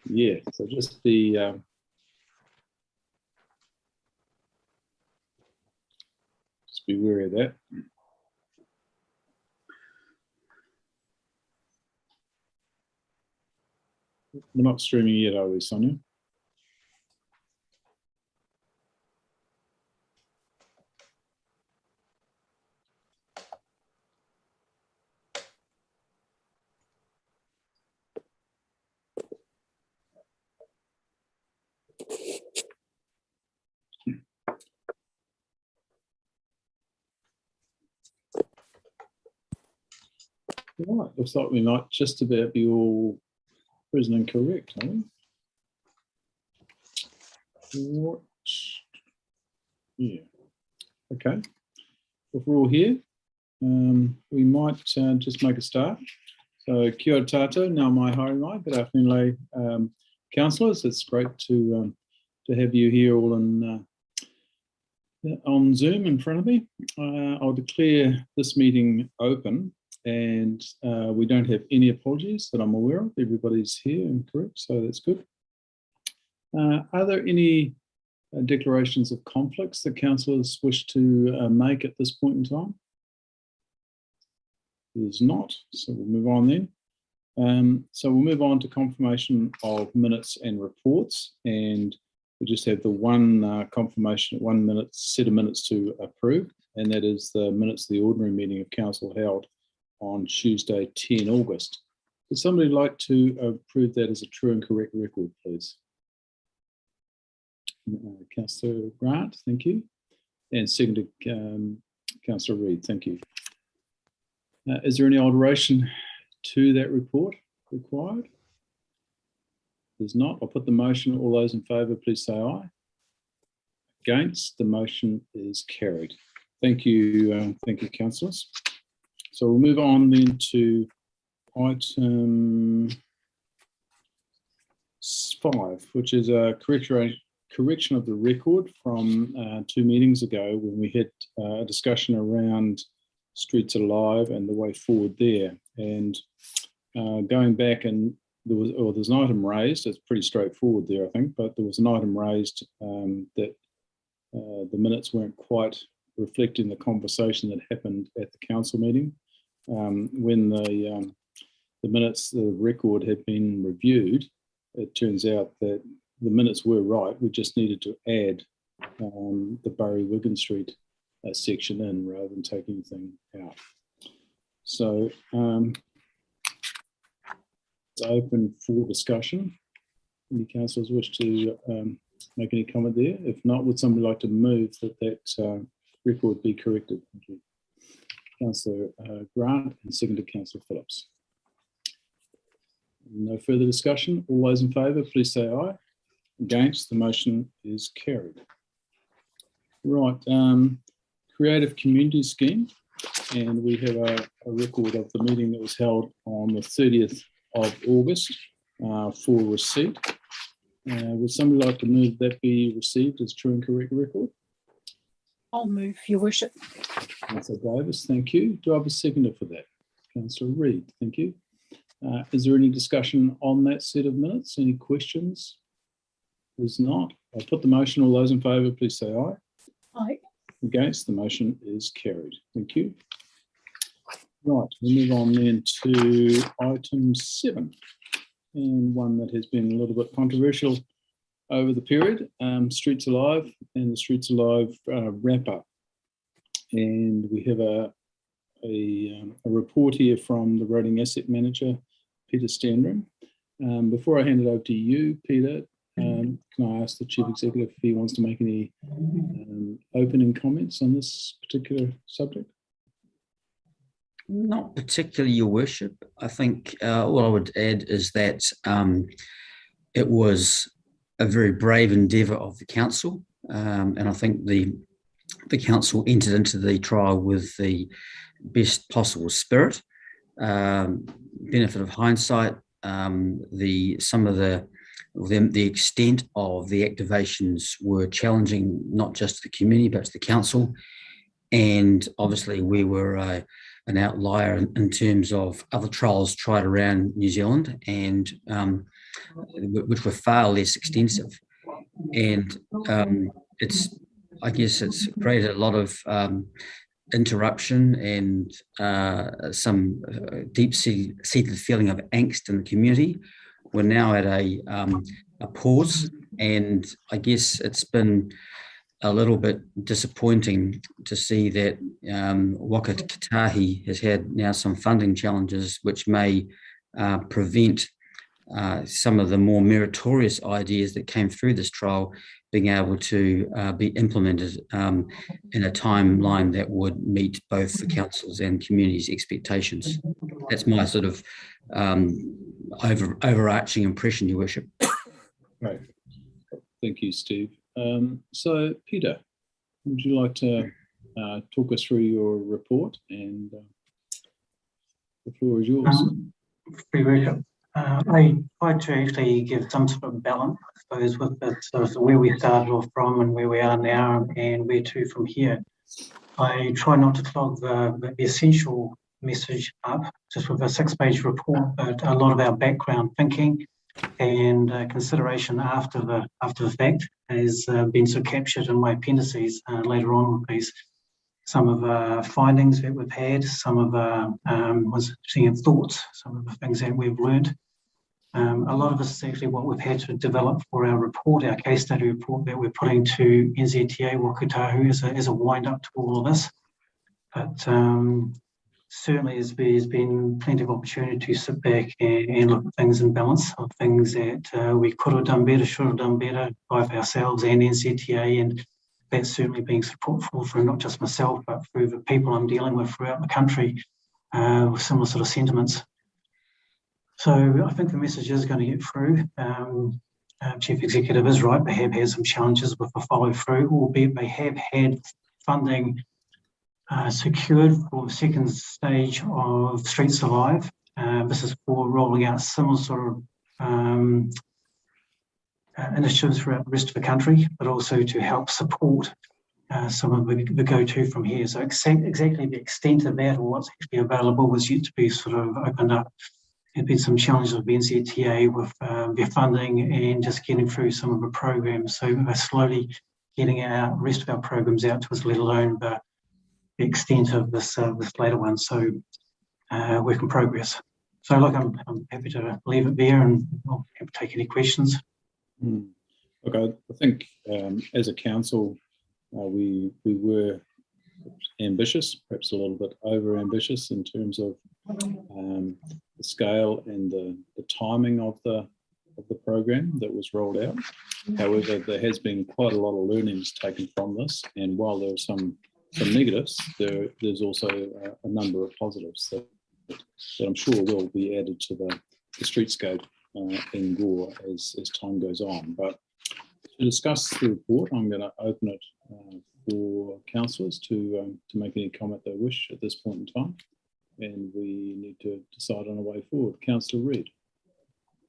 Yeah, so just be wary of that. We're not streaming yet, are we, Sonia? Right, looks like we might just about be all present and correct, are we? What? Yeah. Okay. If we're all here, we might just make a start. So, kia ora tātou, nā mai haere mai. Good afternoon, lay councillors. It's great to have you here all on Zoom in front of me. I'll declare this meeting open, and we don't have any apologies that I'm aware of. Everybody's here and correct, so that's good. Are there any declarations of conflicts that councillors wish to make at this point in time? There's not, so we'll move on then. So we'll move on to confirmation of minutes and reports, and we just have the one confirmation, 1 minute set of minutes to approve, and that is the minutes of the ordinary meeting of council held on Tuesday, 10 August. Would somebody like to approve that as a true and correct record, please? Councillor Grant, thank you. And seconded, Councillor Reid, thank you. Is there any alteration to that report required? There's not. I'll put the motion. All those in favour, please say aye. Against, the motion is carried. Thank you, councillors. So we'll move on then to item 5, which is a correction of the record from 2 meetings ago when we had a discussion around Streets Alive and the way forward there. And going back, and there's an item raised. It's pretty straightforward there, I think, but there was an item raised that the minutes weren't quite reflecting the conversation that happened at the council meeting. When the minutes, the record had been reviewed, it turns out that the minutes were right. We just needed to add the Burry-Wigan Street section in rather than take anything out. So it's open for discussion. Any councillors wish to make any comment there? If not, would somebody like to move that record be corrected? Thank you. Councillor Grant and seconded Councillor Phillips. No further discussion. All those in favour, please say aye. Against, the motion is carried. Right, Creative Community Scheme, and we have a record of the meeting that was held on the 30th of August for receipt. Would somebody like to move that be received as true and correct record? I'll move, Your Worship. Councillor Davis, thank you. Do I have a seconder for that? Councillor Reid, thank you. Is there any discussion on that set of minutes? Any questions? There's not. I'll put the motion. All those in favour, please say aye. Aye. Against, the motion is carried. Thank you. Right, we move on then to item 7, and one that has been a little bit controversial over the period, Streets Alive and the Streets Alive wrap up. And we have a report here from the Roading Asset Manager, Peter Standring. Before I hand it over to you, Peter, can I ask the Chief Executive if he wants to make any opening comments on this particular subject? Not particularly, Your Worship. I think what I would add is that it was a very brave endeavour of the council, and I think the council entered into the trial with the best possible spirit. Benefit of hindsight, the extent of the activations were challenging, not just to the community but to the council, and obviously we were an outlier in terms of other trials tried around New Zealand, and which were far less extensive. And I guess it's created a lot of interruption and some deep-seated feeling of angst in the community. We're now at a pause, and I guess it's been a little bit disappointing to see that Waka Katahi has had now some funding challenges which may prevent some of the more meritorious ideas that came through this trial being able to be implemented in a timeline that would meet both the council's and community's expectations. That's my sort of overarching impression, Your Worship. Right. Thank you, Steve. So, Peter, would you like to talk us through your report? And the floor is yours. Your Worship. I tried to actually give some sort of balance, I suppose, with the sort of where we started off from and where we are now and where to from here. I try not to clog the essential message up just with a 6-page report, but a lot of our background thinking and consideration after the fact has been so captured in my appendices later on with these. Some of the findings that we've had, some of the thoughts, some of the things that we've learned. A lot of this is actually what we've had to develop for our report, our case study report that we're putting to NZTA Wakatahu as a wind up to all of this. But certainly there's been plenty of opportunity to sit back and look at things in balance, of things that we could have done better, should have done better, both ourselves and NZTA, and that's certainly being supportful for not just myself, but for the people I'm dealing with throughout the country with similar sort of sentiments. So I think the message is going to get through. Chief Executive is right, they have had some challenges with the follow through, albeit they have had funding secured for the second stage of Streets Alive. This is for rolling out similar sort of initiatives throughout the rest of the country, but also to help support some of the go-to from here. So exactly the extent of that or what's actually available was yet to be sort of opened up. There have been some challenges with NZTA with their funding and just getting through some of the programs. So we're slowly getting our rest of our programs out to us, let alone the extent of this later one. So work in progress. So look, I'm happy to leave it there and I'll happy to take any questions. Look, I think as a council, we were ambitious, perhaps a little bit over ambitious in terms of the scale and the timing of the program that was rolled out. However, there has been quite a lot of learnings taken from this, and while there are some negatives, there's also a number of positives that I'm sure will be added to the streetscape in Gore as time goes on. But to discuss the report, I'm going to open it for councillors to make any comment they wish at this point in time, and we need to decide on a way forward. Councillor Reid.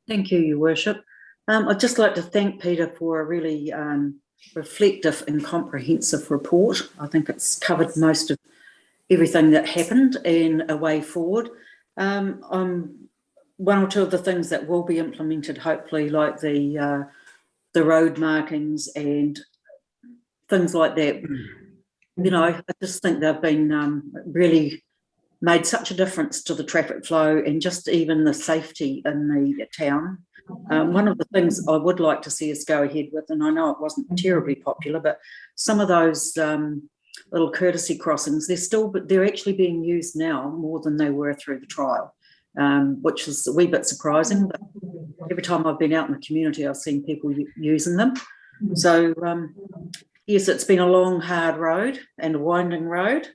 Thank you, Your Worship. I'd just like to thank Peter for a really reflective and comprehensive report. I think it's covered most of everything that happened and a way forward. One or two of the things that will be implemented, hopefully, like the road markings and things like that. You know, I just think they've been really made such a difference to the traffic flow and just even the safety in the town. One of the things I would like to see us go ahead with, and I know it wasn't terribly popular, but some of those little courtesy crossings, they're actually being used now more than they were through the trial, which is a wee bit surprising. But every time I've been out in the community, I've seen people using them. So yes, it's been a long, hard road and a winding road,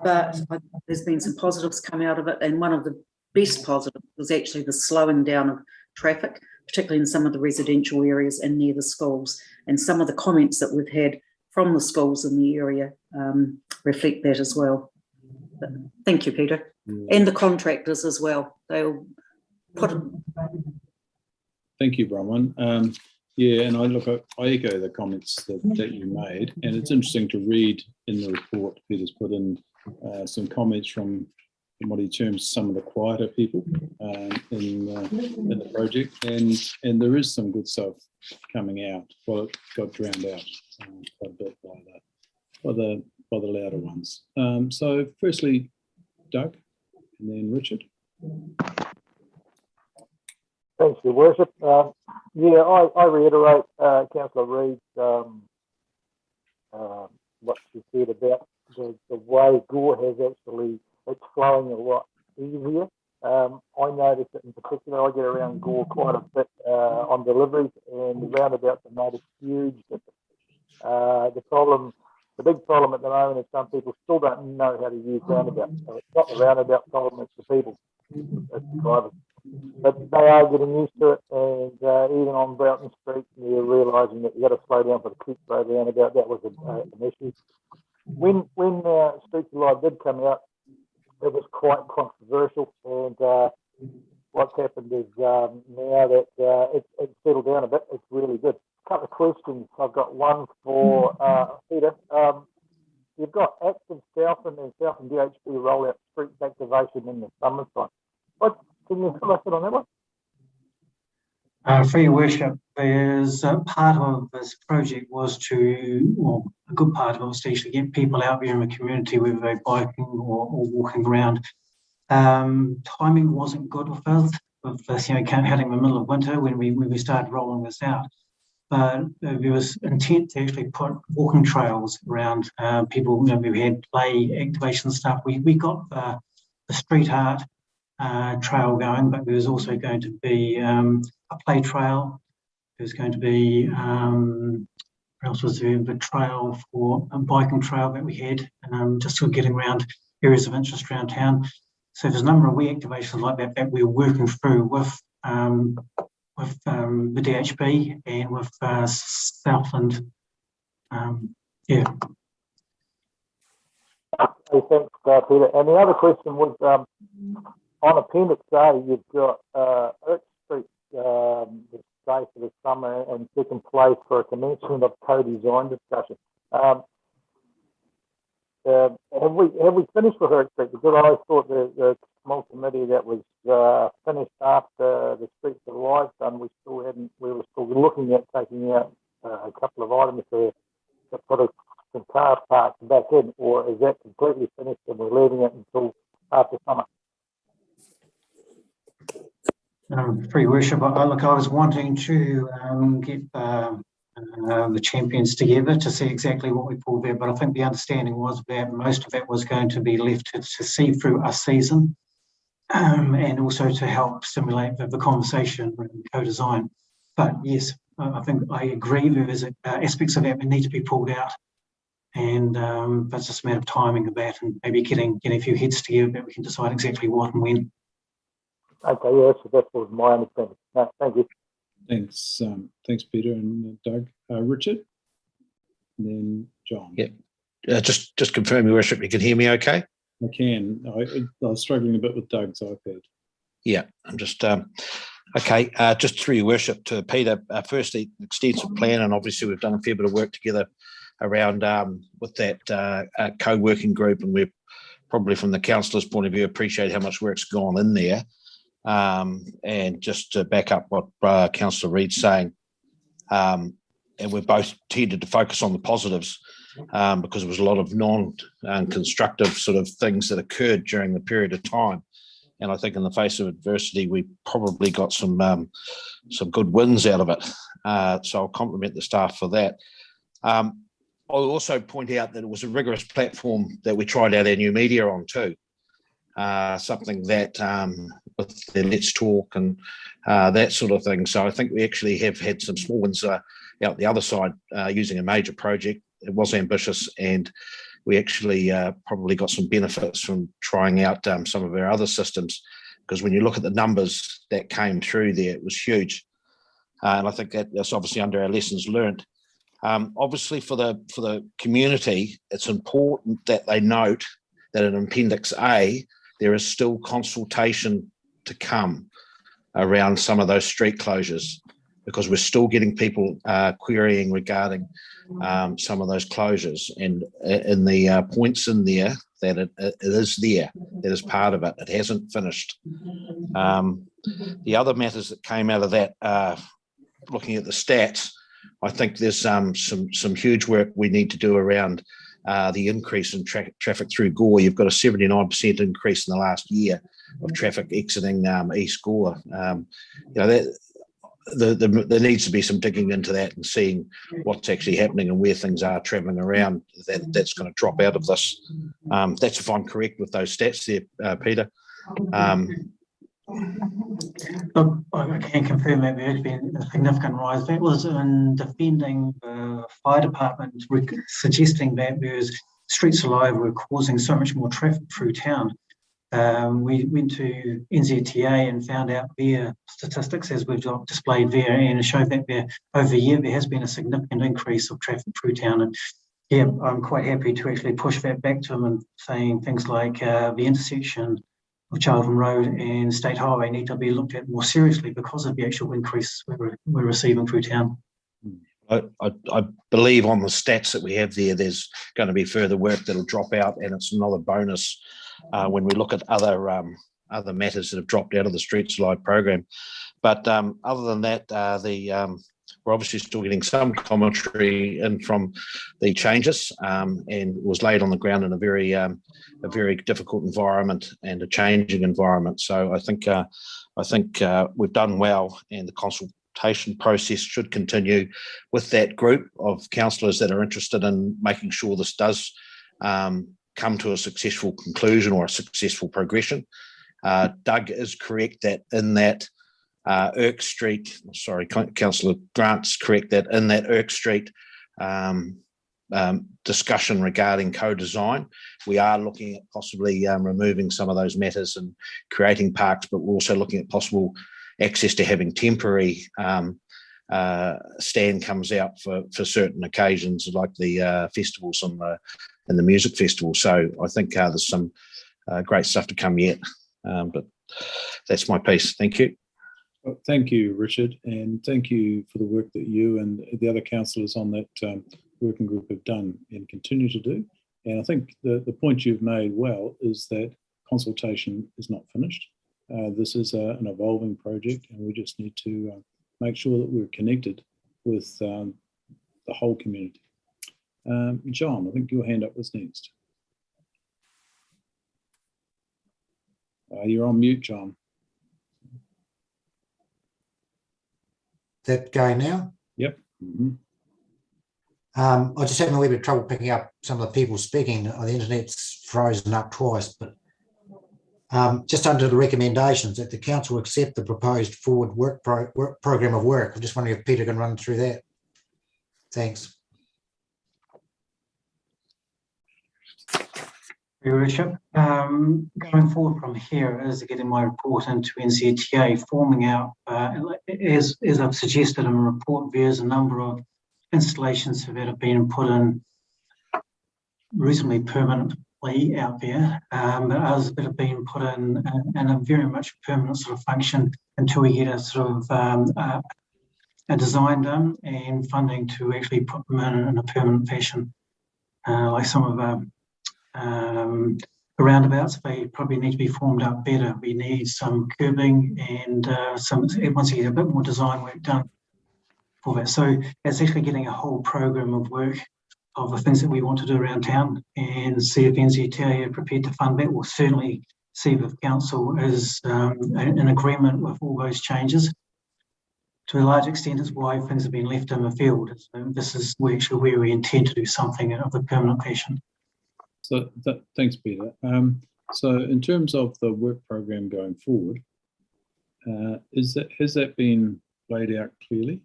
but there's been some positives come out of it. And one of the best positives was actually the slowing down of traffic, particularly in some of the residential areas and near the schools. And some of the comments that we've had from the schools in the area reflect that as well. But thank you, Peter. And the contractors as well. They'll put it. Thank you, Bronwyn. Yeah, and I echo the comments that you made, and it's interesting to read in the report. Peter's put in some comments from in what he terms some of the quieter people in the project, and there is some good stuff coming out. Well, it got drowned out quite a bit by the louder ones. So firstly, Doug, and then Richard. Thanks, Your Worship. I reiterate Councillor Reid's what she said about the way Gore has actually, it's flowing a lot easier. I notice that in particular, I get around Gore quite a bit on deliveries, and the roundabouts have made a huge difference. The big problem at the moment is some people still don't know how to use roundabouts. So it's not the roundabout problem, it's the people, it's the drivers. But they are getting used to it, and even on Broughton Street, they're realising that you've got to slow down for the Creek Road roundabout. That was an issue. When Streets Alive did come out, it was quite controversial, and what's happened is now that it's settled down a bit, it's really good. A couple of questions. I've got one for Peter. You've got active Southland and Southland DHB rollout streets activation in the summertime. Can you fill us in on that one? For Your Worship, there's part of this project was a good part of it was to actually get people out there in the community, whether they're biking or walking around. Timing wasn't good with us, with this, heading in the middle of winter when we started rolling this out. But there was intent to actually put walking trails around people. We had play activation stuff. We got the street art trail going, but there was also going to be a play trail. There's going to be what else was there? The trail for a biking trail that we had, just sort of getting around areas of interest around town. So there's a number of wee activations like that we're working through with the DHB and with Southland. Okay, thanks, Peter. And the other question was on Appendix A, you've got Oak Street the day for the summer and second place for a commencement of co-design discussion. Have we finished with Oak Street? Because I thought the small committee that was finished after the Streets Alive done, we were still looking at taking out a couple of items there to put some car parks back in, or is that completely finished and we're leaving it until after summer? For Your Worship, I was wanting to get the champions together to see exactly what we pulled there, but I think the understanding was that most of that was going to be left to see through a season, and also to help stimulate the conversation and co-design. But yes, I think I agree there's aspects of that that need to be pulled out, and that's just a matter of timing of that and maybe getting a few heads together that we can decide exactly what and when. Okay, yeah, so that was my understanding. No, thank you. Thanks, Peter and Doug. Richard, and then John. Yep. Just confirm, Your Worship, you can hear me okay? I can. I was struggling a bit with Doug's iPad. Yeah, I'm just okay. Just through Your Worship to Peter. Firstly, extensive plan, and obviously we've done a fair bit of work together around with that co-working group, and we're probably from the councillor's point of view appreciate how much work's gone in there. And just to back up what Councillor Reid's saying, and we both tended to focus on the positives because there was a lot of non-constructive sort of things that occurred during the period of time. And I think in the face of adversity, we probably got some good wins out of it. So I'll compliment the staff for that. I'll also point out that it was a rigorous platform that we tried out our new media on too. Something that with the Let's Talk and that sort of thing. So I think we actually have had some small wins out the other side using a major project. It was ambitious, and we actually probably got some benefits from trying out some of our other systems, because when you look at the numbers that came through there, it was huge. And I think that's obviously under our lessons learned. Obviously for the community, it's important that they note that in Appendix A, there is still consultation to come around some of those street closures. because we're still getting people querying regarding some of those closures, and in the points in there that it is there, that is part of it. It hasn't finished. The other matters that came out of that, looking at the stats, I think there's some huge work we need to do around the increase in traffic through Gore. You've got a 79% increase in the last year of traffic exiting East Gore. There needs to be some digging into that and seeing what's actually happening and where things are travelling around. That's going to drop out of this. That's if I'm correct with those stats there, Peter. Look, I can confirm that there has been a significant rise. That was in defending the fire department, suggesting that those streets alive were causing so much more traffic through town. We went to NZTA and found out their statistics as we've displayed there, and it showed that over the year there has been a significant increase of traffic through town. And yeah, I'm quite happy to actually push that back to them and saying things like the intersection of Charlton Road and State Highway need to be looked at more seriously because of the actual increase we're receiving through town. I believe on the stats that we have there, there's going to be further work that'll drop out, and it's another bonus when we look at other matters that have dropped out of the Streets Alive program. But other than that, we're obviously still getting some commentary in from the changes, and it was laid on the ground in a very difficult environment and a changing environment. So I think we've done well, and the consultation process should continue with that group of councillors that are interested in making sure this does come to a successful conclusion or a successful progression. Doug is correct that in that Irk Street, Councillor Grant's correct that in that Irk Street discussion regarding co-design, we are looking at possibly removing some of those matters and creating parks, but we're also looking at possible access to having temporary stand comes out for certain occasions, like the festivals and the music festival. So I think there's some great stuff to come yet, but that's my piece. Thank you. Well, thank you, Richard, and thank you for the work that you and the other councillors on that working group have done and continue to do. And I think the point you've made well is that consultation is not finished. This is an evolving project, and we just need to make sure that we're connected with the whole community. John, I think your hand up was next. You're on mute, John. That going now? Yep. Mm-hmm. I just having a little bit of trouble picking up some of the people speaking. The internet's frozen up twice, but just under the recommendations that the council accept the proposed forward work program of work. I'm just wondering if Peter can run through that. Thanks. Your Worship, going forward from here is getting my report into NZTA, forming out, as I've suggested in the report, there's a number of installations that have been put in reasonably permanently out there, but others that have been put in a very much permanent sort of function until we get a sort of a design done and funding to actually put them in a permanent fashion. Like some of the roundabouts, they probably need to be formed up better. We need some curbing and once you get a bit more design work done for that. So it's actually getting a whole program of work of the things that we want to do around town and see if NZTA are prepared to fund that. We'll certainly see if council is in agreement with all those changes. To a large extent, it's why things have been left in the field. This is actually where we intend to do something of a permanent fashion. So thanks, Peter. So in terms of the work program going forward, has that been laid out clearly?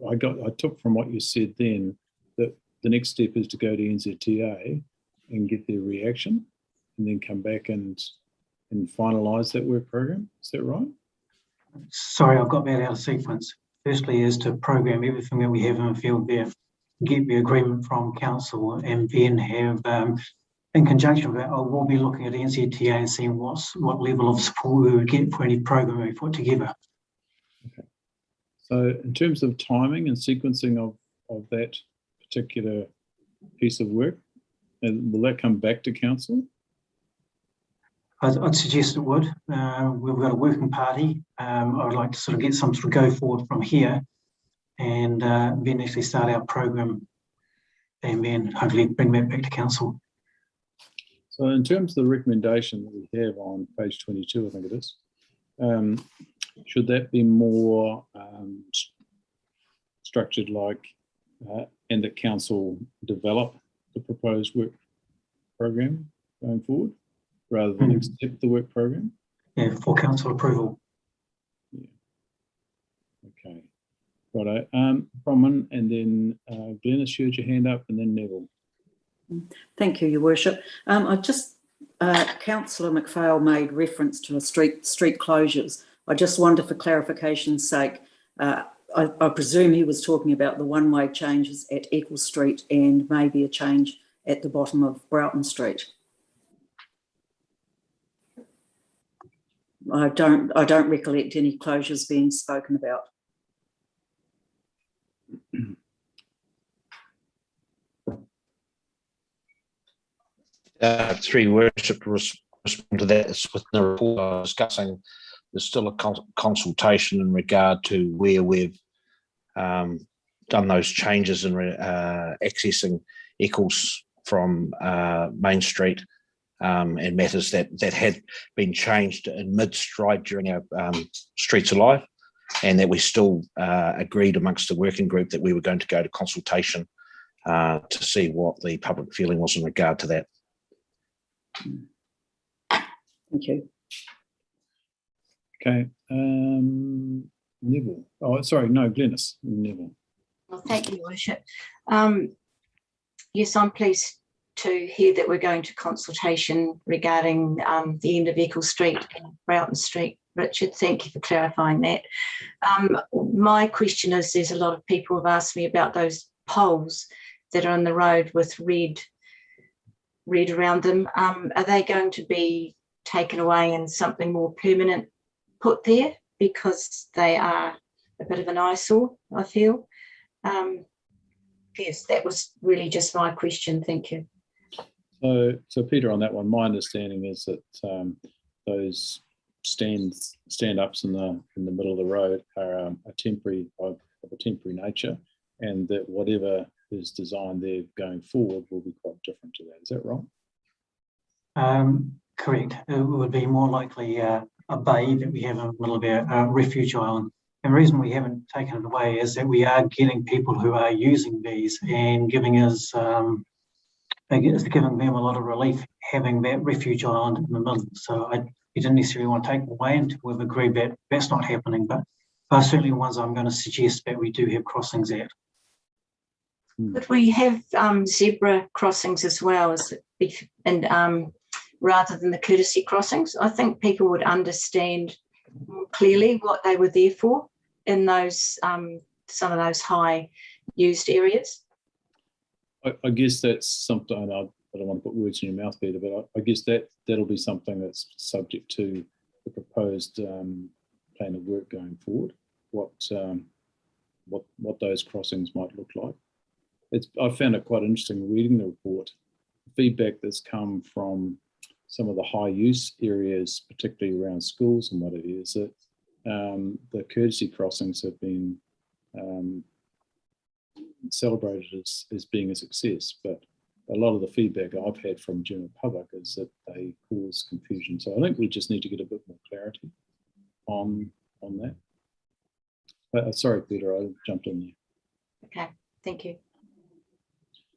I took from what you said then that the next step is to go to NZTA and get their reaction, and then come back and finalise that work program. Is that right? Sorry, I've got that out of sequence. Firstly is to program everything that we have in the field there, get the agreement from council, and then have, in conjunction with that, we'll be looking at NZTA and seeing what level of support we would get for any program we put together. So in terms of timing and sequencing of that particular piece of work, and will that come back to council? I'd suggest it would. We've got a working party. I would like to sort of get some sort of go forward from here and then actually start our program and then hopefully bring that back to council. So in terms of the recommendation that we have on page 22, I think it is, should that be more structured like, and that council develop the proposed work program going forward, rather than accept the work program? Yeah, for council approval. Yeah. Okay. Righto. Bronwyn, and then Glenys, you had your hand up, and then Neville. Thank you, Your Worship. Councillor McPhail made reference to a street closures. I just wonder, for clarification's sake, I presume he was talking about the one-way changes at Eccles Street and maybe a change at the bottom of Broughton Street. I don't recollect any closures being spoken about. Three worship to respond to that. It's within the report I was discussing. There's still a consultation in regard to where we've done those changes in accessing Eccles from Main Street, and matters that had been changed in mid-stride during our Streets Alive, and that we still agreed amongst the working group that we were going to go to consultation to see what the public feeling was in regard to that. Thank you. Okay. Neville. Oh, sorry, no, Glenys. Neville. Well, thank you, Your Worship. Yes, I'm pleased to hear that we're going to consultation regarding the end of Eccles Street and Broughton Street. Richard, thank you for clarifying that. My question is, there's a lot of people have asked me about those poles that are on the road with red around them. Are they going to be taken away and something more permanent put there? Because they are a bit of an eyesore, I feel. Yes, that was really just my question. Thank you. So Peter, on that one, my understanding is that those stand-ups in the middle of the road are of a temporary nature, and that whatever is designed there going forward will be quite different to that. Is that right? Correct. It would be more likely a bay that we have in the middle of our refuge island. And the reason we haven't taken it away is that we are getting people who are using these and giving us, giving them a lot of relief having that refuge island in the middle. So we didn't necessarily want to take them away until we've agreed that that's not happening. But certainly ones I'm going to suggest that we do have crossings at. Could we have zebra crossings as well, and rather than the courtesy crossings? I think people would understand more clearly what they were there for in those some of those high used areas. I guess that's something, I don't want to put words in your mouth, Peter, but I guess that'll be something that's subject to the proposed plan of work going forward, what those crossings might look like. I found it quite interesting reading the report. Feedback that's come from some of the high use areas, particularly around schools and what it is, that the courtesy crossings have been celebrated as being a success. But a lot of the feedback I've had from general public is that they cause confusion. So I think we just need to get a bit more clarity on that. Sorry, Peter, I jumped in there. Okay, thank you.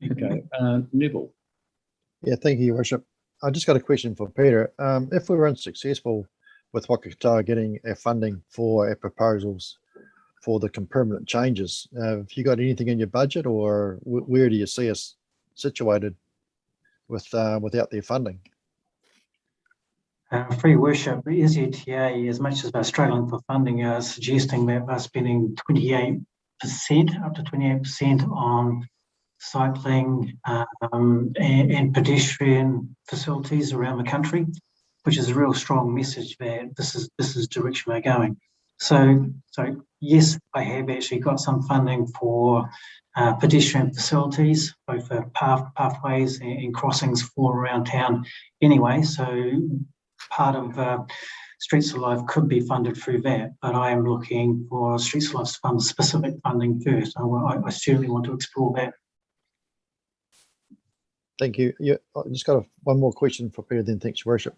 Okay, Neville. Yeah, thank you, Your Worship. I just got a question for Peter. If we were unsuccessful with Whakatā getting our funding for our proposals for the permanent changes, have you got anything in your budget, or where do you see us situated without their funding? For Your Worship, the SETA, as much as they're struggling for funding, are suggesting that they're spending 28%, up to 28% on cycling and pedestrian facilities around the country, which is a real strong message that this is direction we're going. So yes, I have actually got some funding for pedestrian facilities, both for pathways and crossings for around town anyway. So part of Streets Alive could be funded through that, but I am looking for Streets Alive fund specific funding first. I certainly want to explore that. Thank you. Yeah, I just got one more question for Peter, then thanks, Your Worship.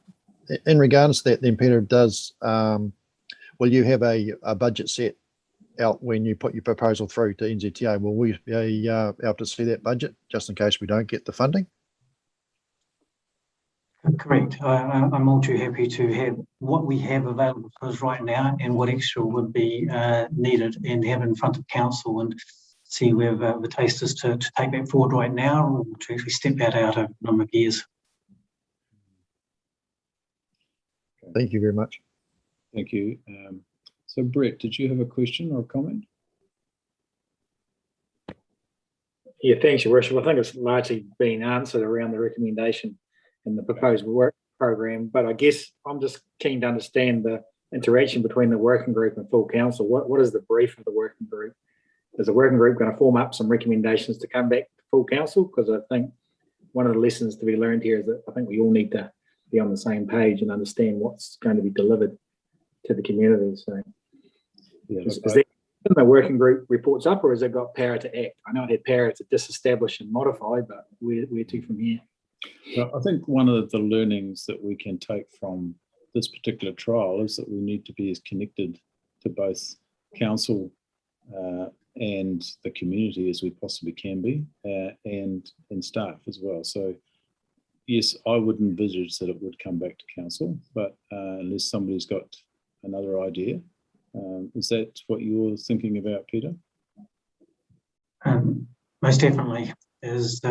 In regards to that, then Peter, will you have a budget set out when you put your proposal through to NZTA? Will we be able to see that budget just in case we don't get the funding? Correct. I'm all too happy to have what we have available to us right now and what extra would be needed and have in front of council and see where the taste is to take that forward right now or to actually step that out over a number of years. Thank you very much. Thank you. So Brett, did you have a question or a comment? Yeah, thanks, Your Worship. I think it's largely been answered around the recommendation and the proposed work program, but I guess I'm just keen to understand the interaction between the working group and full council. What is the brief of the working group? Is the working group going to form up some recommendations to come back to full council? Because I think one of the lessons to be learned here is that I think we all need to be on the same page and understand what's going to be delivered to the community. So Yeah, is that the working group reports up, or has it got power to act? I know it had power to disestablish and modify, but where to from here? Well, I think one of the learnings that we can take from this particular trial is that we need to be as connected to both council and the community as we possibly can be, and staff as well. So yes, I would envisage that it would come back to council, but unless somebody's got another idea. Is that what you're thinking about, Peter? Most definitely is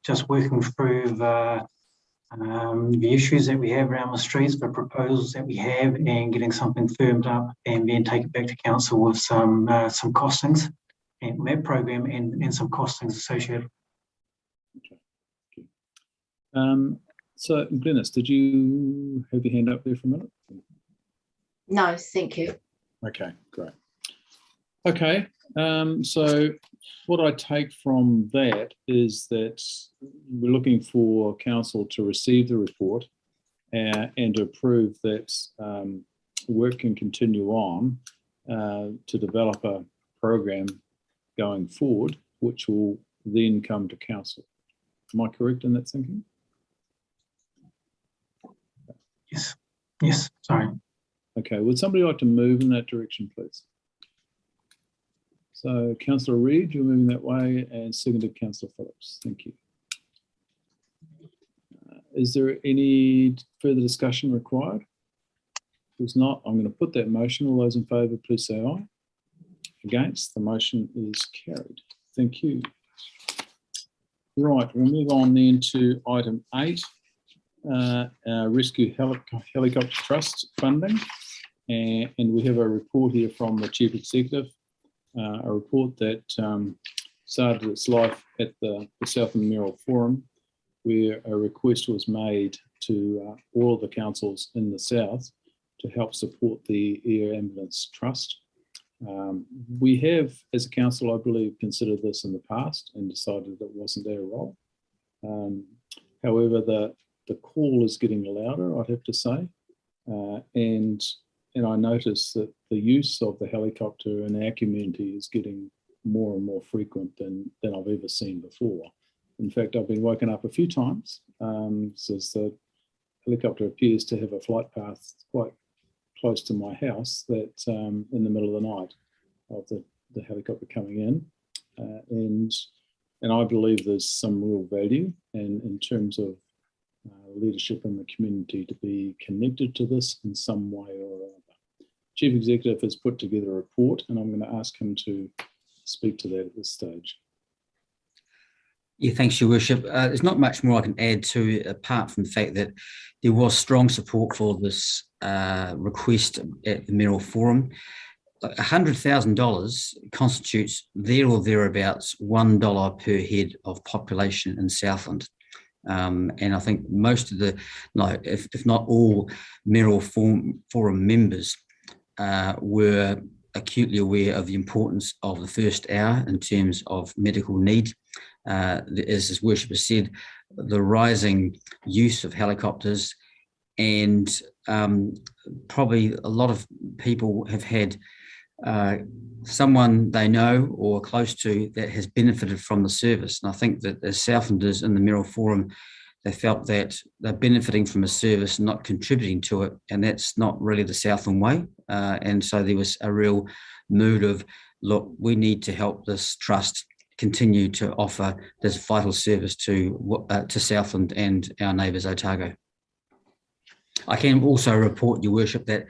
just working through the issues that we have around the streets, the proposals that we have, and getting something firmed up, and then take it back to council with some costings and that program and some costings associated. Okay. So Glynis, did you have your hand up there for a minute? No, thank you. Okay, great. Okay, so what I take from that is that we're looking for council to receive the report and to approve that work can continue on to develop a program going forward, which will then come to council. Am I correct in that thinking? Yes, sorry. Okay, would somebody like to move in that direction, please? So Councillor Reid, you're moving that way, and seconded Councillor Phillips. Thank you. Is there any further discussion required? If there's not, I'm going to put that motion. All those in favour, please say aye. Against, the motion is carried. Thank you. Right, we'll move on then to item 8, Rescue Helicopter Trust funding. And we have a report here from the Chief Executive, a report that started its life at the Southern Mayoral Forum, where a request was made to all of the councils in the South to help support the Air Ambulance Trust. We have, as a council, I believe, considered this in the past and decided it wasn't our role. However, the call is getting louder, I'd have to say, and I notice that the use of the helicopter in our community is getting more and more frequent than I've ever seen before. In fact, I've been woken up a few times since the helicopter appears to have a flight path quite close to my house, that in the middle of the night of the helicopter coming in. And I believe there's some real value in terms of leadership in the community to be connected to this in some way or other. Chief Executive has put together a report, and I'm going to ask him to speak to that at this stage. Yeah, thanks, Your Worship. There's not much more I can add to it, apart from the fact that there was strong support for this request at the Mayoral Forum. $100,000 constitutes there or thereabouts $1 per head of population in Southland. And I think most of the, if not all, Mayoral Forum members were acutely aware of the importance of the first hour in terms of medical need. As his worship has said, the rising use of helicopters, and probably a lot of people have had someone they know or close to that has benefited from the service. And I think that as Southlanders in the Mayoral Forum, they felt that they're benefiting from a service, not contributing to it, and that's not really the Southland way. And so there was a real mood of, look, we need to help this trust continue to offer this vital service to Southland and our neighbours Otago. I can also report, Your Worship, that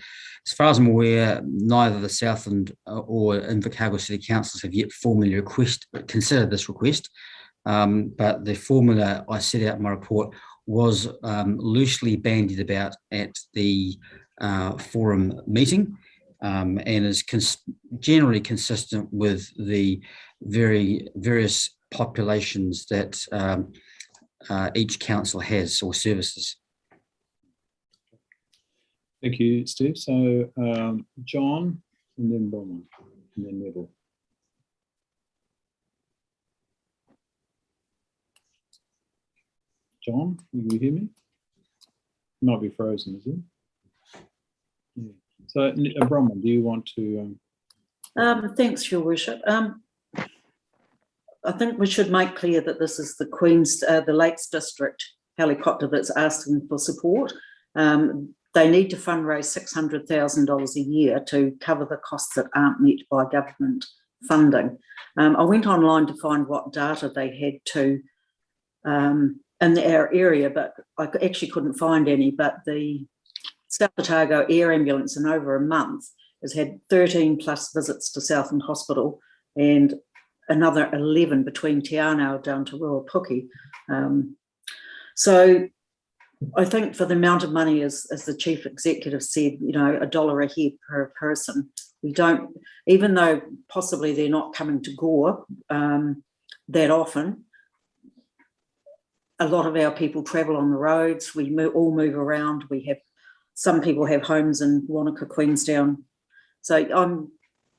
as far as I'm aware, neither the Southland or Invercargill City Councils have yet formally considered this request. But the formula I set out in my report was loosely bandied about at the forum meeting, and is generally consistent with the various populations that each council has or services. Thank you, Steve. So John, and then Bronwyn, and then Neville. John, can you hear me? Might be frozen, is it? Yeah. So Bronwyn, do you want to? Thanks, Your Worship. I think we should make clear that this is the Lakes District helicopter that's asking for support. They need to fundraise $600,000 a year to cover the costs that aren't met by government funding. I went online to find what data they had in our area, but I actually couldn't find any. But the South Otago Air Ambulance in over a month has had 13 plus visits to Southland Hospital and another 11 between Te Anau down to Ruapuki. So I think for the amount of money, as the chief executive said, $1 a head per person, we don't, even though possibly they're not coming to Gore that often, a lot of our people travel on the roads. We all move around. Some people have homes in Wanaka, Queenstown. So I'm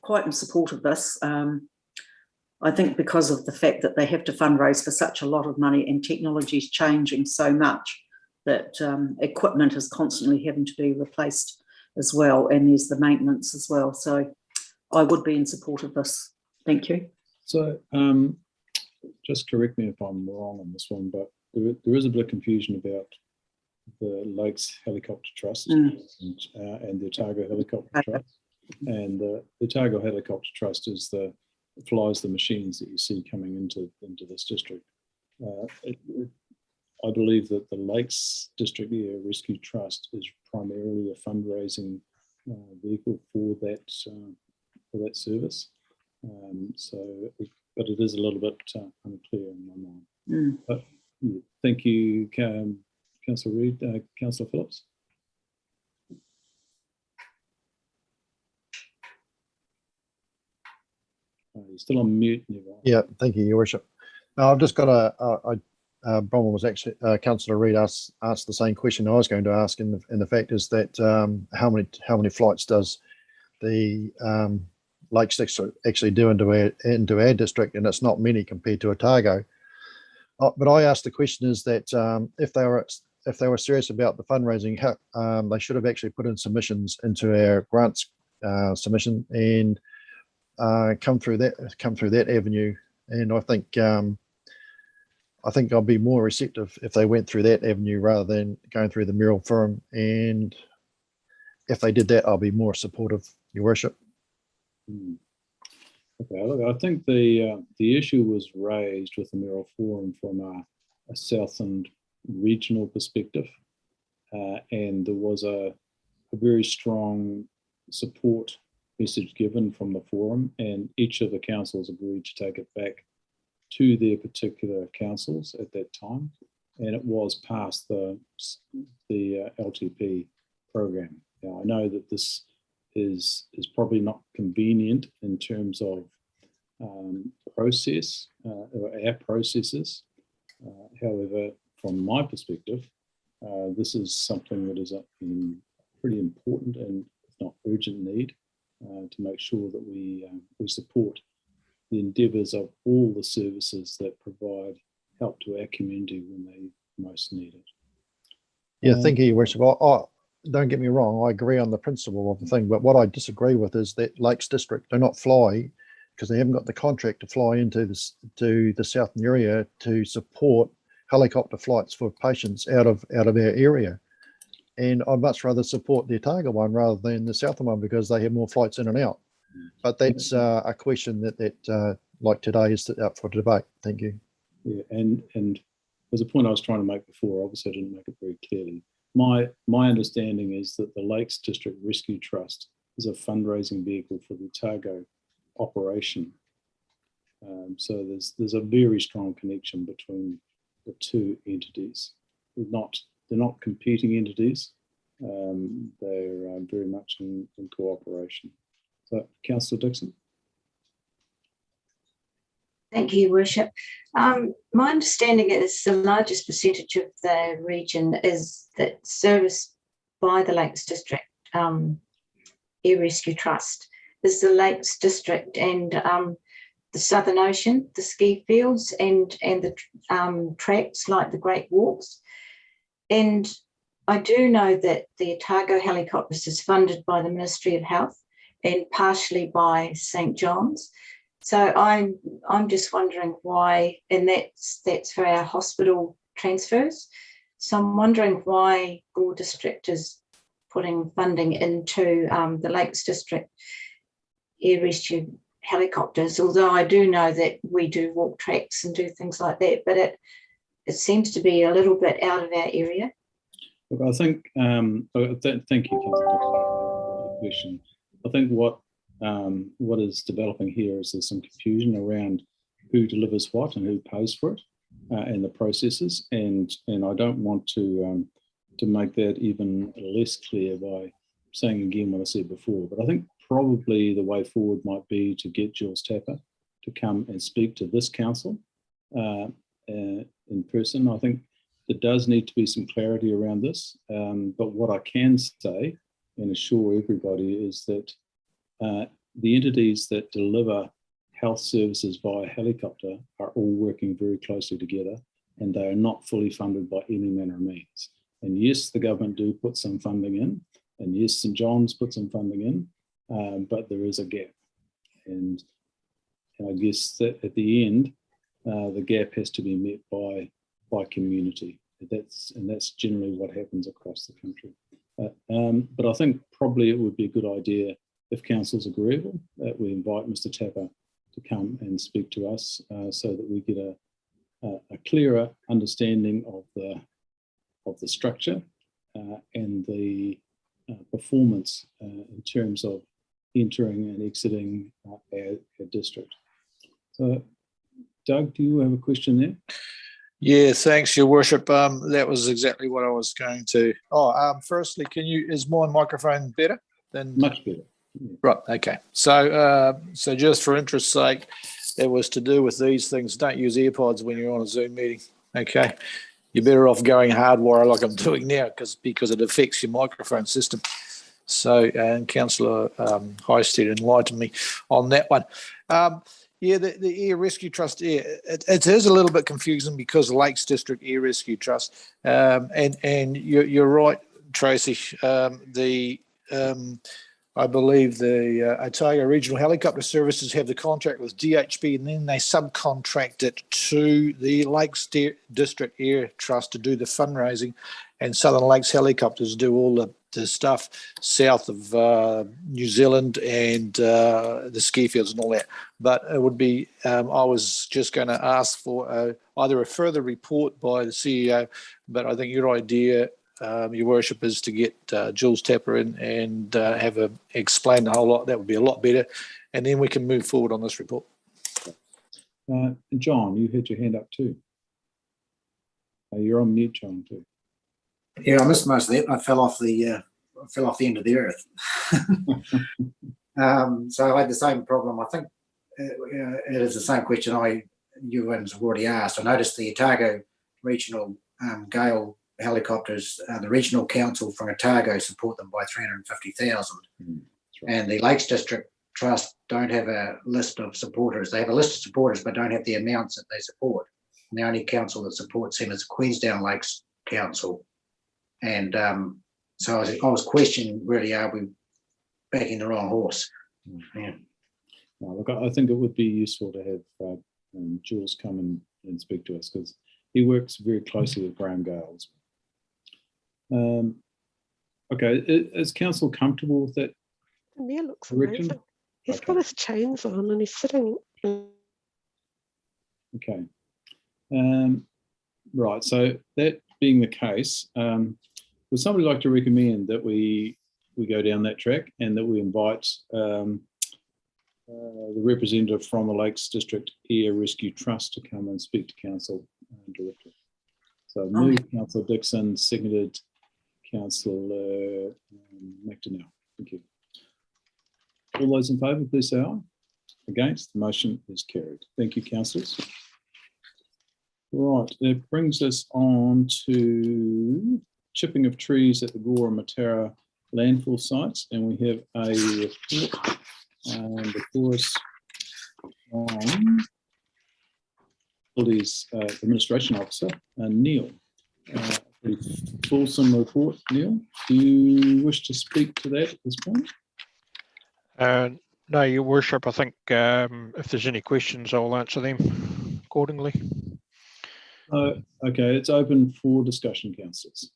quite in support of this. I think because of the fact that they have to fundraise for such a lot of money and technology is changing so much, that equipment is constantly having to be replaced as well, and there's the maintenance as well. So I would be in support of this. Thank you. So just correct me if I'm wrong on this one, but there is a bit of confusion about the Lakes Helicopter Trust and the Otago Helicopter Trust. And the Otago Helicopter Trust flies the machines that you see coming into this district. I believe that the Lakes District Air Rescue Trust is primarily a fundraising vehicle for that service. But it is a little bit unclear in my mind. But, yeah, thank you, Councillor Reid. Councillor Phillips. You're still on mute, Neville. Yeah, thank you, Your Worship. Now, I've just got Bronwyn was actually, Councillor Reid asked the same question I was going to ask, and the fact is that how many flights does the Lakes District actually do into our district, and it's not many compared to Otago. But I asked the question is that if they were serious about the fundraising, they should have actually put in submissions into our grants submission and come through that avenue. And I think I'll be more receptive if they went through that avenue rather than going through the Mayoral Forum. And if they did that, I'll be more supportive, Your Worship. Okay, look, I think the issue was raised with the Mayoral Forum from a Southland regional perspective, and there was a very strong support message given from the forum, and each of the councils agreed to take it back to their particular councils at that time, and it was past the LTP program. Now, I know that this is probably not convenient in terms of process or our processes. However, from my perspective, this is something that is in pretty important and if not urgent need to make sure that we support the endeavours of all the services that provide help to our community when they most need it. Yeah, thank you, Your Worship. Don't get me wrong, I agree on the principle of the thing, but what I disagree with is that Lakes District do not fly, because they haven't got the contract to fly into the southern area to support helicopter flights for patients out of our area. And I'd much rather support the Otago one rather than the southern one, because they have more flights in and out. But that's a question that like today is up for debate. Thank you. Yeah, and there's a point I was trying to make before. Obviously, I didn't make it very clearly. My understanding is that the Lakes District Rescue Trust is a fundraising vehicle for the Otago operation. So there's a very strong connection between the two entities. They're not competing entities. They're very much in cooperation. So, Councillor Dixon. Thank you, Your Worship. My understanding is the largest percentage of the region is that serviced by the Lakes District Air Rescue Trust is the Lakes District and the Southern Ocean, the ski fields and the tracks like the Great Walks. And I do know that the Otago Helicopters is funded by the Ministry of Health and partially by St. John's. So I'm just wondering why, and that's for our hospital transfers. So I'm wondering why Gore District is putting funding into the Lakes District Air Rescue Helicopters, although I do know that we do walk tracks and do things like that, but it seems to be a little bit out of our area. Look, I think, thank you, Councillor, for the question. I think what is developing here is there's some confusion around who delivers what and who pays for it, and the processes, and I don't want to make that even less clear by saying again what I said before. But I think probably the way forward might be to get Jules Tapper to come and speak to this council in person. I think there does need to be some clarity around this, but what I can say and assure everybody is that the entities that deliver health services via helicopter are all working very closely together, and they are not fully funded by any manner of means. And yes, the government do put some funding in, and yes, St. John's put some funding in, but there is a gap. And I guess that at the end, the gap has to be met by community. That's generally what happens across the country. But I think probably it would be a good idea, if council's agreeable, that we invite Mr. Tapper to come and speak to us so that we get a clearer understanding of the structure and the performance in terms of entering and exiting our district. So, Doug, do you have a question there? Yeah, thanks, Your Worship. That was exactly what I was going to. Firstly, is my microphone better? Much better. Right. Okay. So just for interest's sake, it was to do with these things. Don't use AirPods when you're on a Zoom meeting. Okay. You're better off going hardwire like I'm doing now because it affects your microphone system. So, and Councillor Highstead enlightened me on that one. Yeah, the Air Rescue Trust, it is a little bit confusing because Lakes District Air Rescue Trust, and you're right, Tracy. I believe the Otago Regional Helicopter Services have the contract with DHB, and then they subcontract it to the Lakes District Air Trust to do the fundraising, and Southern Lakes Helicopters do all the stuff south of New Zealand and the ski fields and all that. But it would be, I was just going to ask for either a further report by the CEO, but I think your idea, Your Worship, is to get Jules Tapper in and explain the whole lot. That would be a lot better, and then we can move forward on this report. John, you had your hand up too. You're on mute, John, too. Yeah, I missed most of that. I fell off the end of the earth. So I had the same problem. I think it is the same question you have already asked. I noticed the Otago Regional Gale helicopters, the regional council from Otago support them by $350,000. And the Lakes District Trust don't have a list of supporters. They have a list of supporters, but don't have the amounts that they support. And the only council that supports them is Queenstown Lakes Council. And so I was questioning, really, are we backing the wrong horse? Yeah. No, look, I think it would be useful to have Jules come and speak to us, because he works very closely with Graham Gales. Okay, is council comfortable with that? Neil looks correction? amazing. He's Okay. got his chains on and he's sitting. Okay. Right, so that being the case, would somebody like to recommend that we go down that track and that we invite the representative from the Lakes District Air Rescue Trust to come and speak to council directly? So moved Councillor Dixon, seconded Councillor McDonnell. Thank you. All those in favour, please say aye. Against, the motion is carried. Thank you, councillors. Right, that brings us on to chipping of trees at the Gore and Matara landfill sites, and we have a report before us on Facilities Administration Officer, Neil. Pretty fulsome report, Neil. Do you wish to speak to that at this point? No, Your Worship. I think if there's any questions, I'll answer them accordingly. Okay, it's open for discussion, councillors.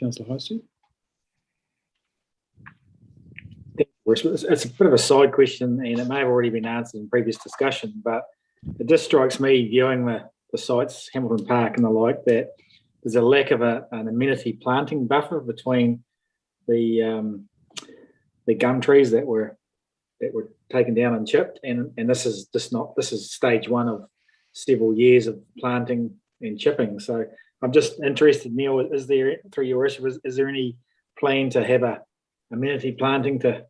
Councillor Hosty? It's a bit of a side question, and it may have already been answered in previous discussion, but it just strikes me, viewing the sites, Hamilton Park and the like, that there's a lack of an amenity planting buffer between the gum trees that were taken down and chipped, and this is stage one of several years of planting and chipping. So I'm just interested, Neil, is there, through Your Worship, is there any plan to have a amenity planting to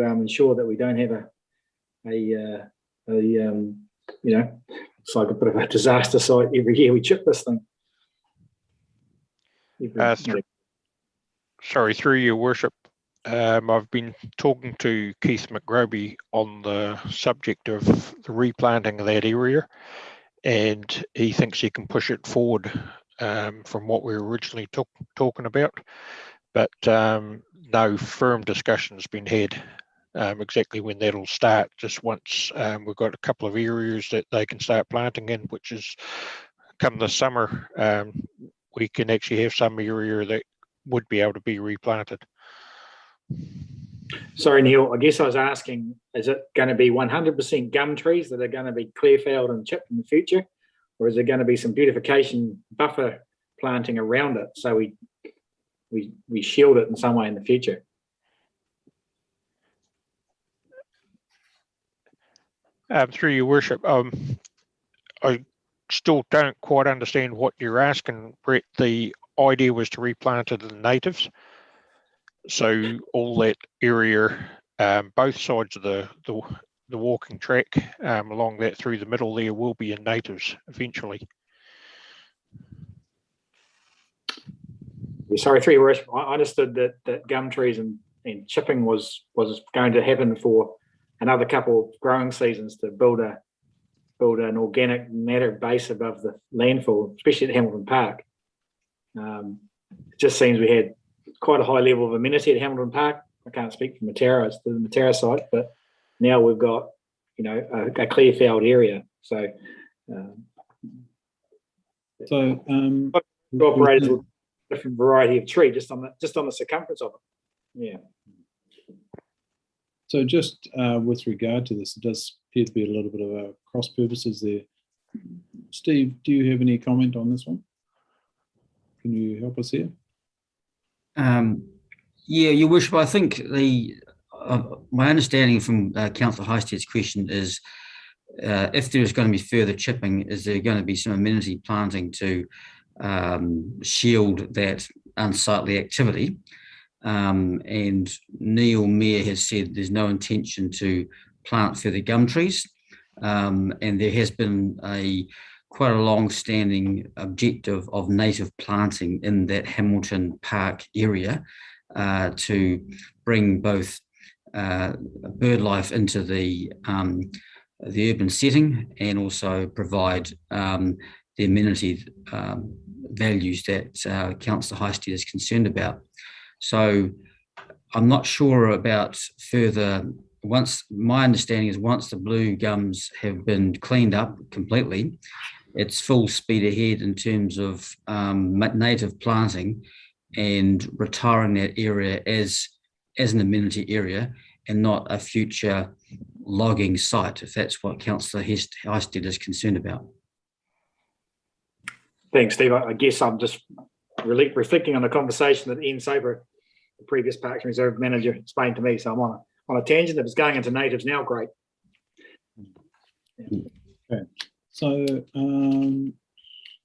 ensure that we don't have it's like a bit of a disaster site every year we chip this thing? Sorry, through Your Worship, I've been talking to Keith McGroby on the subject of the replanting of that area, and he thinks he can push it forward from what we were originally talking about, but no firm discussion has been had exactly when that'll start. Just once we've got a couple of areas that they can start planting in, which is come this summer, we can actually have some area that would be able to be replanted. Sorry, Neil, I guess I was asking, is it going to be 100% gum trees that are going to be clear felled and chipped in the future? Or is there going to be some beautification buffer planting around it so we shield it in some way in the future? Through Your Worship, I still don't quite understand what you're asking, Brett. The idea was to replant it in natives. So all that area, both sides of the walking track along that through the middle there will be in natives eventually. Sorry, through Your Worship, I understood that gum trees and chipping was going to happen for another couple of growing seasons to build an organic matter base above the landfill, especially at Hamilton Park. It just seems we had quite a high level of amenity at Hamilton Park. I can't speak for Matara, it's the Matara site, but now we've got, a clear felled area. So operators with a different variety of tree just on the circumference of it. Yeah. So just with regard to this, it does appear to be a little bit of a cross purposes there. Steve, do you have any comment on this one? Can you help us here? Yeah, Your Worship, I think my understanding from Councillor Highstead's question is if there is going to be further chipping, is there going to be some amenity planting to shield that unsightly activity? And Neil Mayer has said there's no intention to plant further gum trees, and there has been a quite a long-standing objective of native planting in that Hamilton Park area to bring both bird life into the urban setting and also provide the amenity values that Councillor Heisted is concerned about. So I'm not sure about further. My understanding is once the blue gums have been cleaned up completely, it's full speed ahead in terms of native planting and retiring that area as an amenity area and not a future logging site, if that's what Councillor Heisted is concerned about. Thanks, Steve. I guess I'm just reflecting on the conversation that Ian Saber, the previous Parks and Reserve manager, explained to me. So I'm on a tangent. If it's going into natives now, great. Yeah. Okay. So,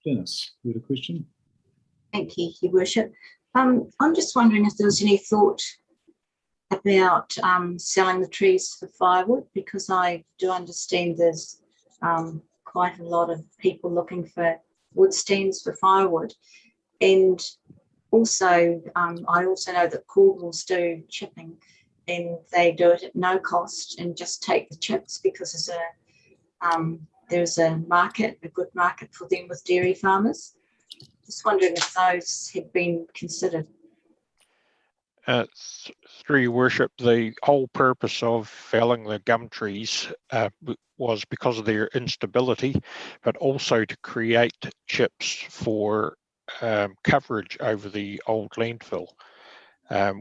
Dennis, you had a question? Thank you, Your Worship. I'm just wondering if there was any thought about selling the trees for firewood, because I do understand there's quite a lot of people looking for wood stands for firewood. And also, I also know that Cornwalls do chipping, and they do it at no cost and just take the chips because there's a market, a good market for them with dairy farmers. Just wondering if those had been considered. Through your worship, the whole purpose of felling the gum trees was because of their instability, but also to create chips for coverage over the old landfill.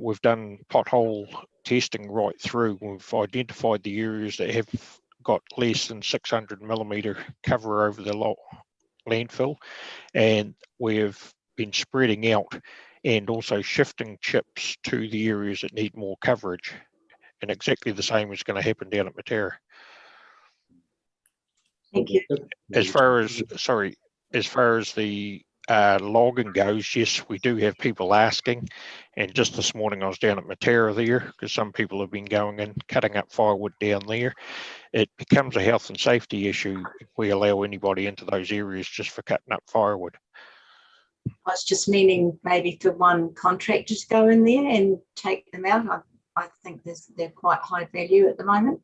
We've done pothole testing right through. We've identified the areas that have got less than 600 millimetre cover over the landfill, and we've been spreading out and also shifting chips to the areas that need more coverage. And exactly the same is going to happen down at Matera. Thank you. As far as the logging goes, yes, we do have people asking. And just this morning I was down at Matera there because some people have been going and cutting up firewood down there. It becomes a health and safety issue if we allow anybody into those areas just for cutting up firewood. I was just meaning maybe for one contractor to go in there and take them out. I think they're quite high value at the moment.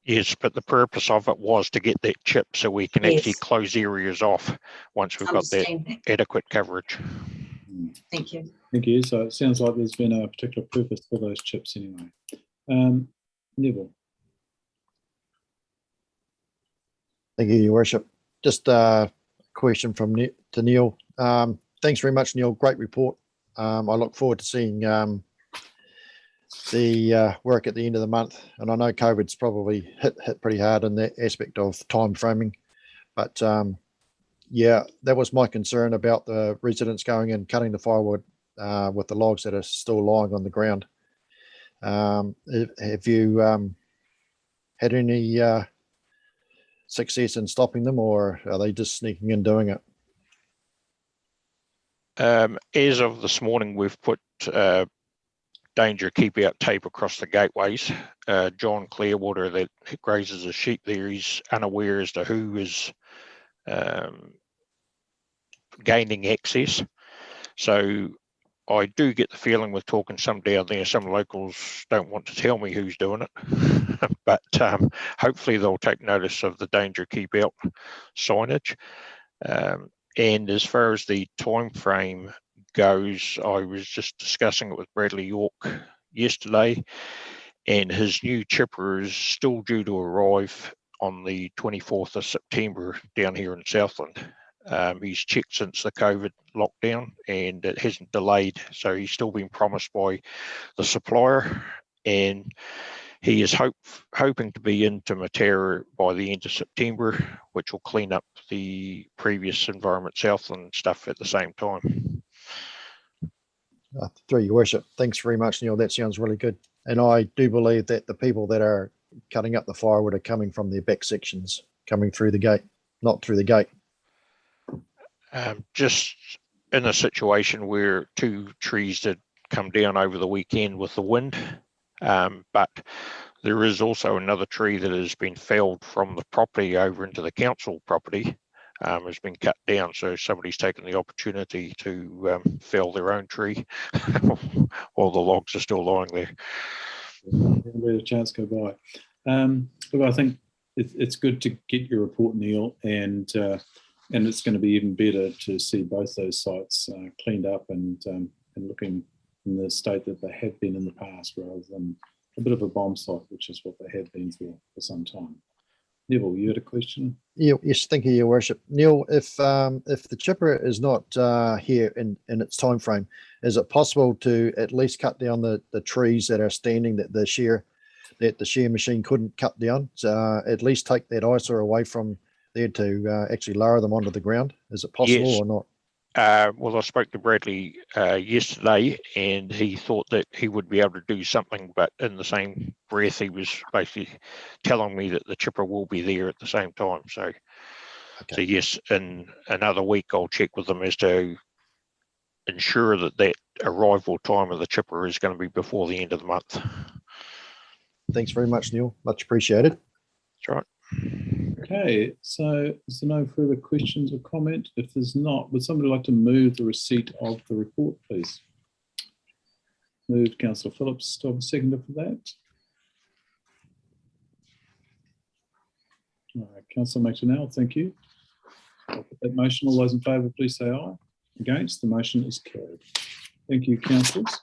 Yes, but the purpose of it was to get that chip so we can actually close areas off once we've got that adequate coverage. Thank you. Thank you. So it sounds like there's been a particular purpose for those chips anyway. Neville. Thank you, Your Worship. Just a question from to Neil. Thanks very much, Neil. Great report. I look forward to seeing the work at the end of the month. And I know COVID's probably hit pretty hard in that aspect of time framing. But yeah, that was my concern about the residents going and cutting the firewood with the logs that are still lying on the ground. Have you had any success in stopping them, or are they just sneaking in doing it? As of this morning, we've put danger keep out tape across the gateways. John Clearwater, that grazes the sheep there, he's unaware as to who is gaining access. So I do get the feeling with talking some down there, some locals don't want to tell me who's doing it, but hopefully they'll take notice of the danger keep out signage. And as far as the time frame goes, I was just discussing it with Bradley York yesterday, and his new chipper is still due to arrive on the 24th of September down here in Southland. He's checked since the COVID lockdown and it hasn't delayed, so he's still been promised by the supplier, and he is hoping to be into Matera by the end of September, which will clean up the previous Environment Southland stuff at the same time. Through Your Worship, thanks very much, Neil. That sounds really good. And I do believe that the people that are cutting up the firewood are coming from their back sections, coming through the gate, not through the gate. Just in a situation where 2 trees did come down over the weekend with the wind, but There is also another tree that has been felled from the property over into the council property. Has been cut down, so somebody's taken the opportunity to fell their own tree while the logs are still lying there. Let a chance go by. Look, I think it's good to get your report, Neil, and it's going to be even better to see both those sites cleaned up and looking in the state that they have been in the past, rather than a bit of a bomb site, which is what they have been for some time. Neville, you had a question? Yeah, yes, thank you, Your Worship. Neil, if the chipper is not here in its time frame, is it possible to at least cut down the trees that are standing that the shear machine couldn't cut down? So, at least take that eyesore away from there to actually lower them onto the ground. Is it possible Yes. or not? Well, I spoke to Bradley yesterday, and he thought that he would be able to do something, but in the same breath, he was basically telling me that the chipper will be there at the same time. So, Okay. so yes, in another week, I'll check with them as to ensure that arrival time of the chipper is going to be before the end of the month. Thanks very much, Neil. Much appreciated. That's right. Okay, so is there no further questions or comment? If there's not, would somebody like to move the receipt of the report, please? Moved, Councillor Phillips. Do I have a seconder for that? All right, Councillor McDonnell, thank you. I'll put that motion. All those in favour, please say aye. Against, the motion is carried. Thank you, councillors.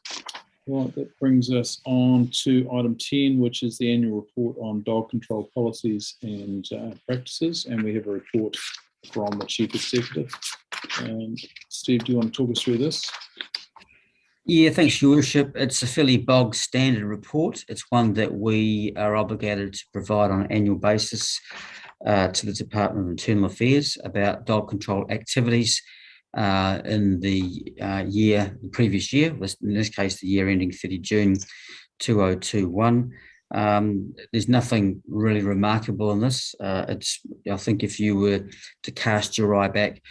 Right, that brings us on to item 10, which is the annual report on dog control policies and practices. And we have a report from the Chief Executive. Steve, do you want to talk us through this? Yeah, thanks, Your Worship. It's a fairly bog standard report. It's one that we are obligated to provide on an annual basis to the Department of Internal Affairs about dog control activities in the previous year, in this case, the year ending 30 June 2021. There's nothing really remarkable in this. I think if you were to cast your eye back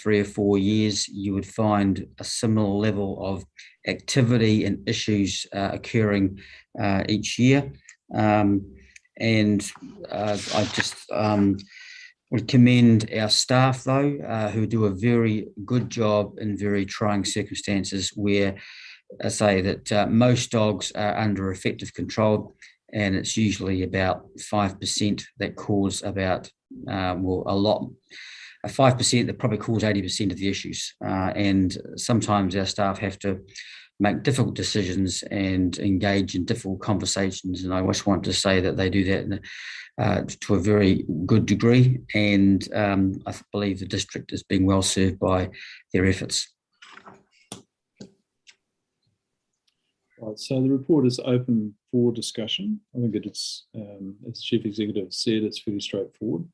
3 or 4 years, you would find a similar level of activity and issues occurring each year. I just would commend our staff, though, who do a very good job in very trying circumstances where I say that most dogs are under effective control, and it's usually about 5% that cause about, 5% that probably cause 80% of the issues. And sometimes our staff have to make difficult decisions and engage in difficult conversations. And I just want to say that they do that to a very good degree. And I believe the district is being well served by their efforts. Right, so the report is open for discussion. I think it's, as the Chief Executive said, it's fairly straightforward.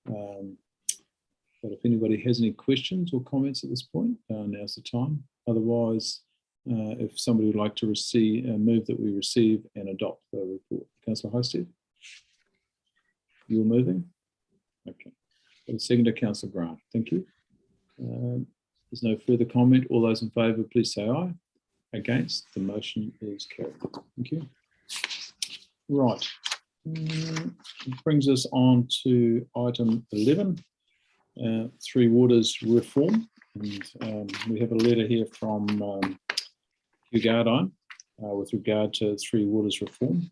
But if anybody has any questions or comments at this point, now's the time. Otherwise, if somebody would like to move that we receive and adopt the report. Councillor Hosted, you're moving? Okay. And second, Councillor Grant. Thank you. There's no further comment. All those in favour, please say aye. Against, the motion is carried. Thank you. Right. It brings us on to item 11. Three Waters reform, and we have a letter here from Hugh Gardine with regard to Three Waters reform,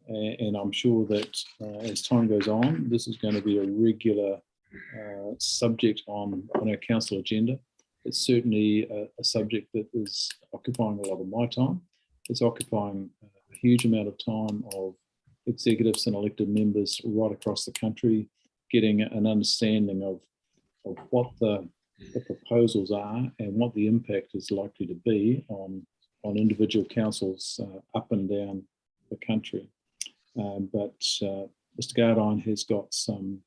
and I'm sure that as time goes on, this is going to be a regular subject on our council agenda. It's certainly a subject that is occupying a lot of my time. It's occupying a huge amount of time of executives and elected members right across the country, getting an understanding of what the proposals are and what the impact is likely to be on individual councils up and down the country. But Mr. Gardine has got some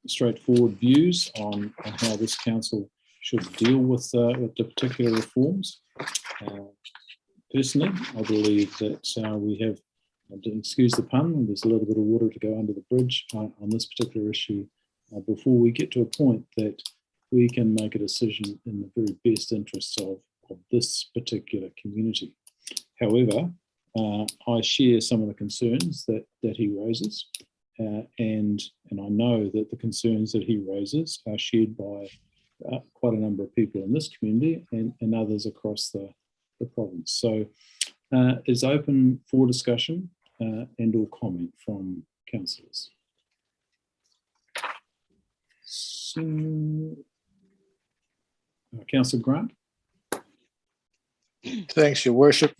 straightforward views on how this council should deal with the particular reforms. Personally, I believe that we have, excuse the pun, there's a little bit of water to go under the bridge on this particular issue before we get to a point that we can make a decision in the very best interests of this particular community. However, I share some of the concerns that he raises, and I know that the concerns that he raises are shared by quite a number of people in this community and others across the province. So it's open for discussion and or comment from councillors. So, Councillor Grant. Thanks, Your Worship.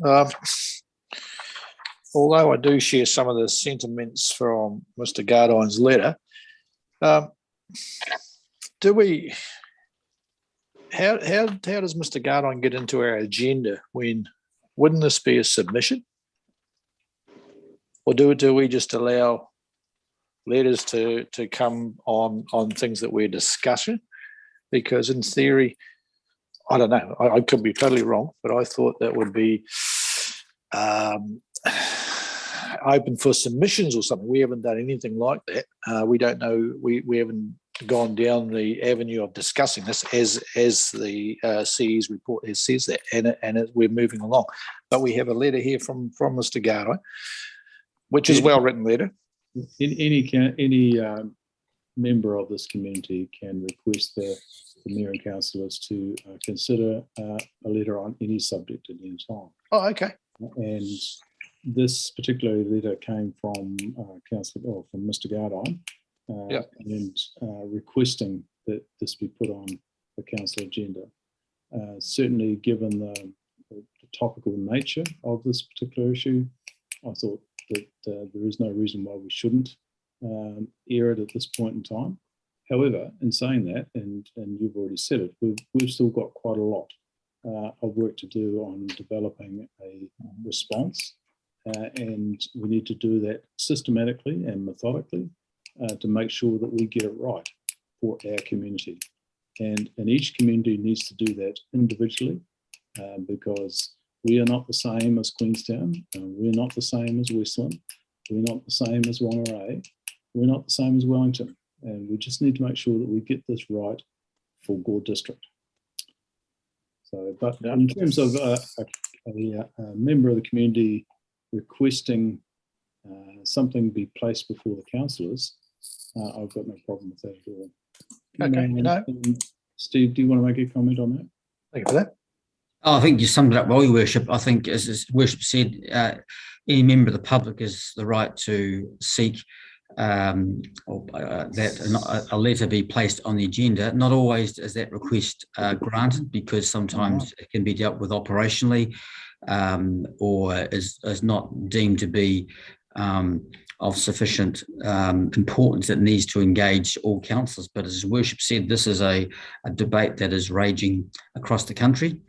Although I do share some of the sentiments from Mr. Gardine's letter, how does Mr. Gardine get into our agenda when wouldn't this be a submission? Or do we just allow letters to come on things that we're discussing? Because in theory, I don't know, I could be totally wrong, but I thought that would be open for submissions or something. We haven't done anything like that. We don't know, we haven't gone down the avenue of discussing this as the CE's report says that, and we're moving along. But we have a letter here from Mr. Gardine, which is a well-written letter. Any member of this community can request the mayor and councillors to consider a letter on any subject at any time. Oh, okay. And this particular letter came from from Mr. Gardine, and requesting that this be put on the council agenda. Certainly, given the topical nature of this particular issue, I thought that there is no reason why we shouldn't air it at this point in time. However, in saying that, and you've already said it, we've still got quite a lot of work to do on developing a response, and we need to do that systematically and methodically to make sure that we get it right for our community. And each community needs to do that individually, because we are not the same as Queenstown, we're not the same as Westland, we're not the same as Whangarei, we're not the same as Wellington, and we just need to make sure that we get this right for Gore District. So, but in terms of a member of the community requesting something be placed before the councillors, I've got no problem with that at all. Okay, Steve, do you want to make a comment on that? Thank you for that. Oh, I think you summed it up well, Your Worship. I think, as Worship said, any member of the public has the right to seek that a letter be placed on the agenda. Not always is that request granted, because sometimes it can be dealt with operationally, or is not deemed to be of sufficient importance that needs to engage all councillors. But as Worship said, this is a debate that is raging across the country.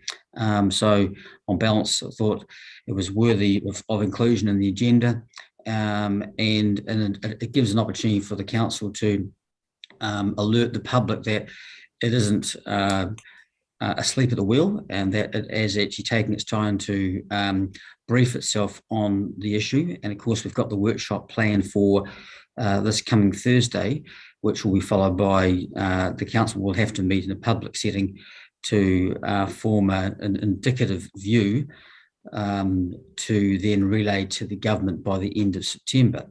So on balance, I thought it was worthy of inclusion in the agenda, and it gives an opportunity for the council to alert the public that it isn't asleep at the wheel, and that it is actually taking its time to brief itself on the issue. And of course, we've got the workshop planned for this coming Thursday, which will be followed by the council will have to meet in a public setting to form an indicative view to then relay to the government by the end of September.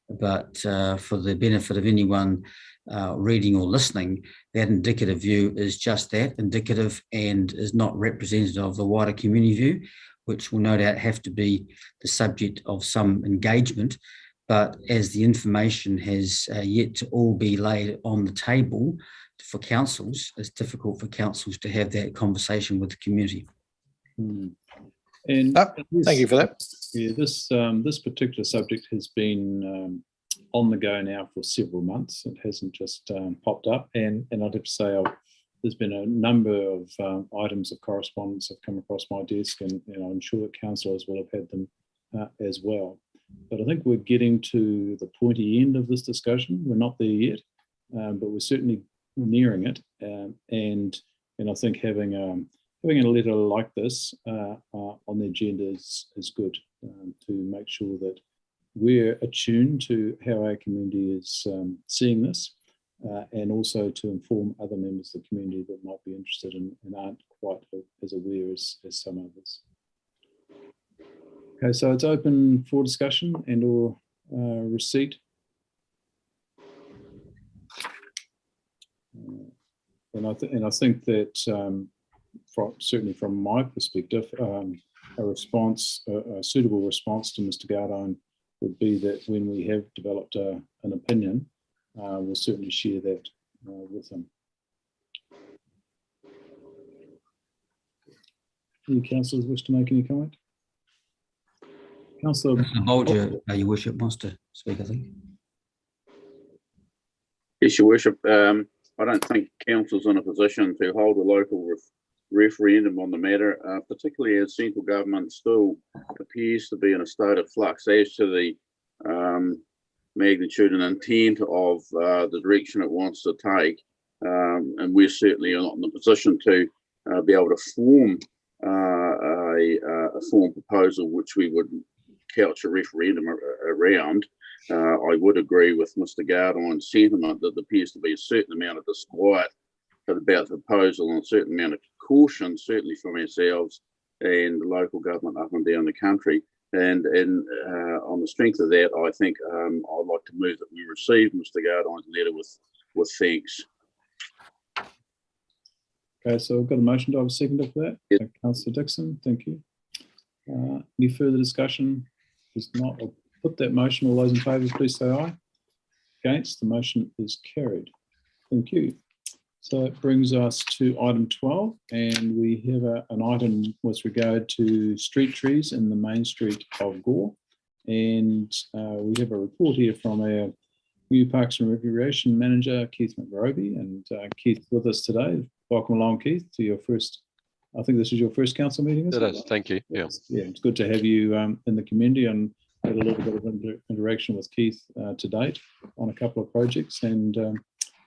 But for the benefit of anyone reading or listening, that indicative view is just that, indicative, and is not representative of the wider community view, which will no doubt have to be the subject of some engagement. But as the information has yet to all be laid on the table for councils, it's difficult for councils to have that conversation with the community. And thank you for that. Yeah, this particular subject has been on the go now for several months. It hasn't just popped up, and I'd have to say there's been a number of items of correspondence that have come across my desk, and I'm sure that councillors will have had them as well. But I think we're getting to the pointy end of this discussion. We're not there yet, but we're certainly nearing it. And I think having a letter like this on the agenda is good to make sure that we're attuned to how our community is seeing this, and also to inform other members of the community that might be interested and aren't quite as aware as some others. Okay, so it's open for discussion and or receipt. And I think that certainly from my perspective, a suitable response to Mr. Gardine would be that when we have developed an opinion, we'll certainly share that with him. Any councillors wish to make any comment? Councillor Mr. Bolger, Your Worship, wants to speak, I think. Yes, Your Worship. I don't think council's in a position to hold a local referendum on the matter, particularly as central government still appears to be in a state of flux as to the magnitude and intent of the direction it wants to take. And we're certainly not in the position to be able to form a form proposal which we would couch a referendum around. I would agree with Mr. Gardine's sentiment that there appears to be a certain amount of disquiet about the proposal and a certain amount of caution, certainly from ourselves and the local government up and down the country. And on the strength of that, I think I'd like to move that we receive Mr. Gardine's letter with thanks. Okay, so I've got a motion. Do I have a seconder for that? Yes. Councillor Dixon, thank you. Any further discussion? If not, I'll put that motion. All those in favour, please say aye. Against, the motion is carried. Thank you. So it brings us to item 12, and we have an item with regard to street trees in the main street of Gore. And we have a report here from our new Parks and Recreation Manager, Keith McRoby. And Keith with us today. Welcome along, Keith, to your first, I think this is your first council meeting, isn't it? It is, thank you. Yeah. Yeah, it's good to have you in the community and had a little bit of interaction with Keith to date on a couple of projects, and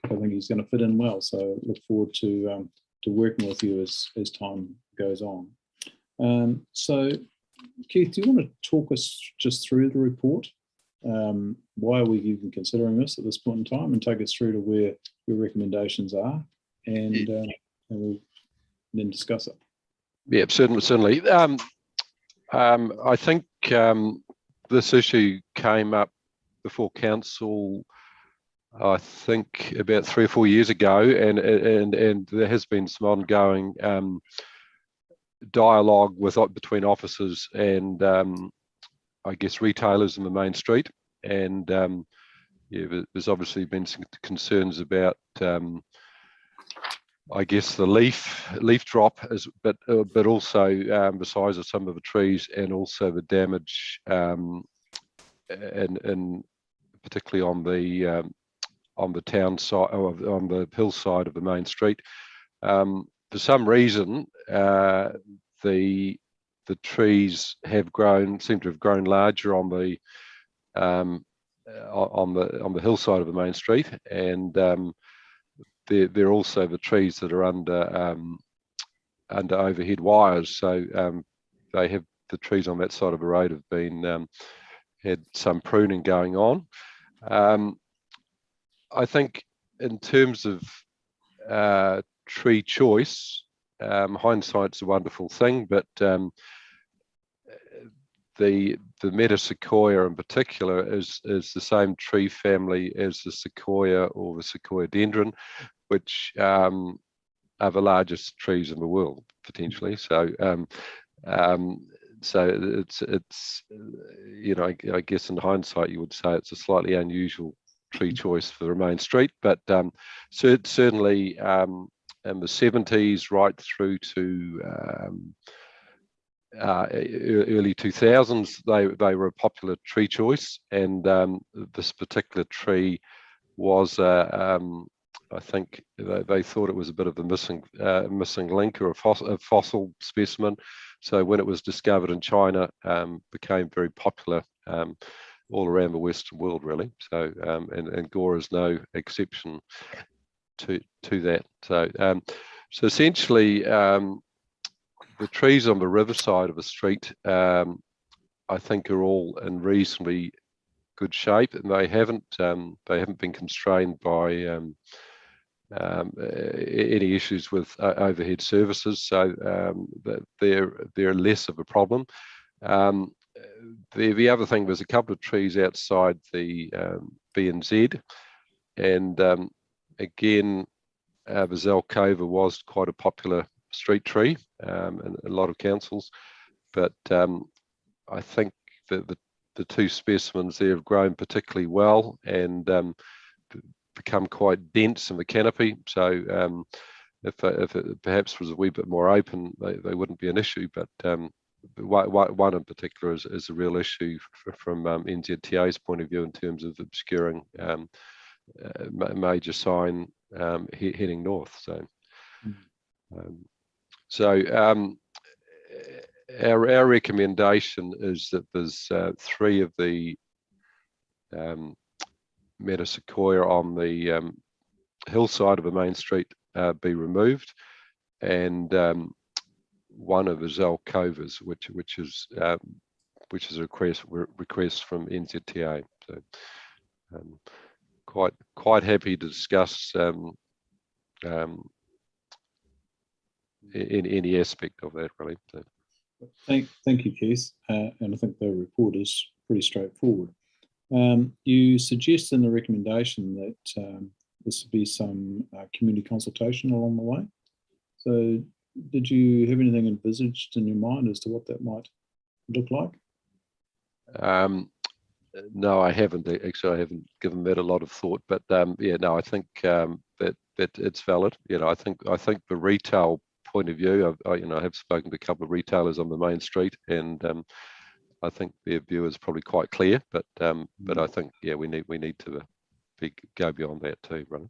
I think he's going to fit in well. So look forward to working with you as time goes on. So Keith, do you want to talk us just through the report? Why are we even considering this at this point in time, and take us through to where your recommendations are, and we'll then discuss it. Yeah, certainly. I think this issue came up before council, I think about 3 or 4 years ago, and there has been some ongoing dialogue between officers and I guess retailers in the main street, and yeah, there's obviously been some concerns about I guess the leaf drop, but also the size of some of the trees, and also the damage, and particularly on the town side, or on the hillside of the main street. For some reason, the trees seem to have grown larger on the hillside of the main street, and they're also the trees that are under overhead wires. So the trees on that side of the road have been had some pruning going on. I think in terms of tree choice, hindsight's a wonderful thing, but the meadow sequoia in particular is the same tree family as the sequoia or the sequoia dendron, which are the largest trees in the world potentially. So it's I guess in hindsight you would say it's a slightly unusual tree choice for the main street, but certainly in the 70s right through to early 2000s, they were a popular tree choice, and this particular tree was I think they thought it was a bit of a missing link, or a fossil specimen. So when it was discovered in China, became very popular all around the Western world, really. So and Gore is no exception to that. So essentially, the trees on the riverside of the street, I think, are all in reasonably good shape, and they haven't been constrained by any issues with overhead services, so they're less of a problem. the other thing was a couple of trees outside the B&Z, and again, the Zelkova was quite a popular street tree in a lot of councils, but I think that the two specimens there have grown particularly well and become quite dense in the canopy. So if it perhaps was a wee bit more open, they wouldn't be an issue. But one in particular is a real issue from NZTA's point of view in terms of obscuring major sign heading north. So, our recommendation is that there's 3 of the metasequoia on the hillside of the main street be removed, and 1 of the Zelkovas, which is a request from NZTA. So, quite happy to discuss any aspect of that, really. So. Thank you, Keith. And I think the report is pretty straightforward. You suggest in the recommendation that this would be some community consultation along the way. So did you have anything envisaged in your mind as to what that might look like? No, I haven't. Actually, I haven't given that a lot of thought. But yeah, no, I think that it's valid. I think the retail point of view, I have spoken to a couple of retailers on the main street, and I think their view is probably quite clear. But I think we need to go beyond that too, right?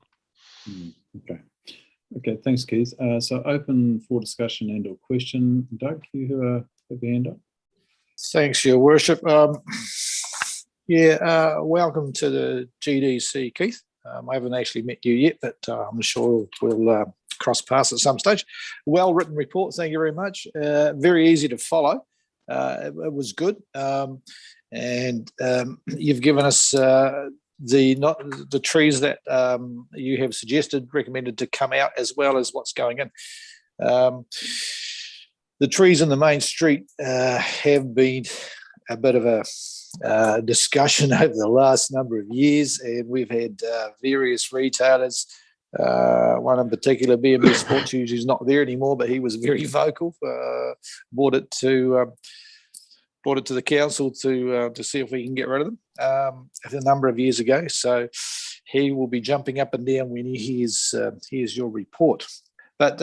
Okay. Thanks, Keith. So open for discussion and or question. Doug, you have your hand up. Thanks, Your Worship. Welcome to the GDC, Keith. I haven't actually met you yet, but I'm sure we'll cross paths at some stage. Well-written report, thank you very much. Very easy to follow. It was good. And you've given us the trees that you have recommended to come out, as well as what's going in. The trees in the main street have been a bit of a discussion over the last number of years, and we've had various retailers, one in particular, B&B Sports, who's not there anymore, but he was very vocal, brought it to the council to see if we can get rid of them a number of years ago. So he will be jumping up and down when he hears your report. But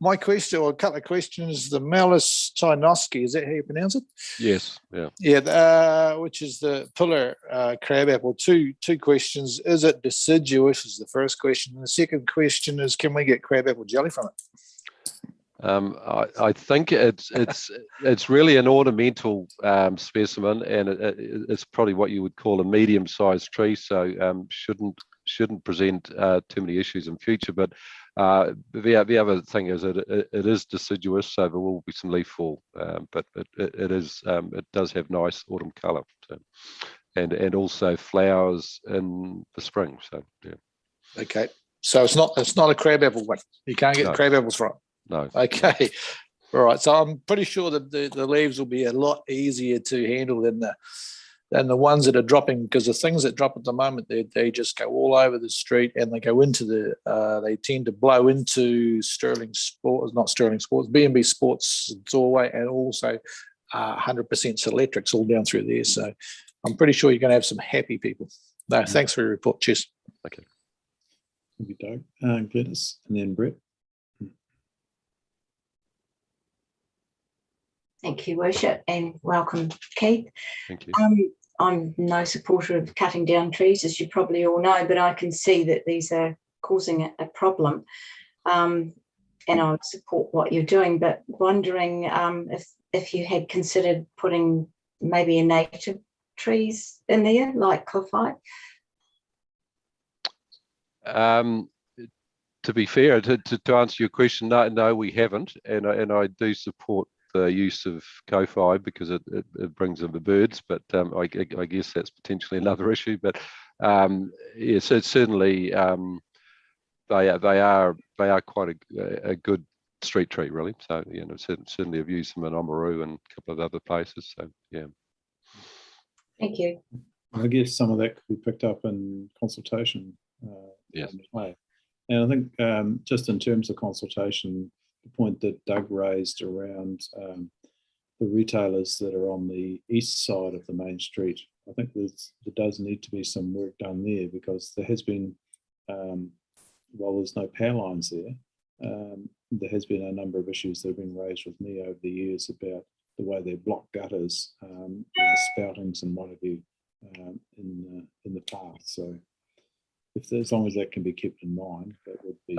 my question, or a couple of questions, the Melis tynoski, is that how you pronounce it? Yes, yeah. Yeah, which is the pillar crabapple. Two questions. Is it deciduous is the first question. And the second question is, can we get crabapple jelly from it? I think it's really an ornamental specimen, and it's probably what you would call a medium-sized tree, so shouldn't present too many issues in future. But the other thing is that it is deciduous, so there will be some leaf fall, but it does have nice autumn colour, so, and also flowers in the spring. So yeah. Okay, so it's not a crabapple one. You can't get crabapples from it. No. Okay. All right. So I'm pretty sure that the leaves will be a lot easier to handle than the ones that are dropping, because the things that drop at the moment, they just go all over the street, and they go into they tend to blow into B&B Sports doorway, and also 100% electrics all down through there. So I'm pretty sure you're going to have some happy people. No, thanks for your report. Cheers. Okay. Thank you, Doug. Gladys, and then Brett. Thank you, Worship, and welcome, Keith. Thank you. I'm no supporter of cutting down trees, as you probably all know, but I can see that these are causing a problem, and I would support what you're doing, but wondering if you had considered putting maybe a native trees in there, like cliffite. To be fair, to answer your question, no, we haven't, and I do support the use of Ko-Fi because it brings in the birds, but I guess that's potentially another issue. But yes, it's certainly they are quite a good street tree, really. So certainly I've used them in Oamaru and a couple of other places. So yeah. Thank you. I guess some of that could be picked up in consultation. Yes. along the way. And I think just in terms of consultation, the point that Doug raised around the retailers that are on the east side of the main street, I think there does need to be some work done there, because there has been, while there's no power lines there, there has been a number of issues that have been raised with me over the years about the way they block gutters, spoutings and what have you in the path. So as long as that can be kept in mind, that would be.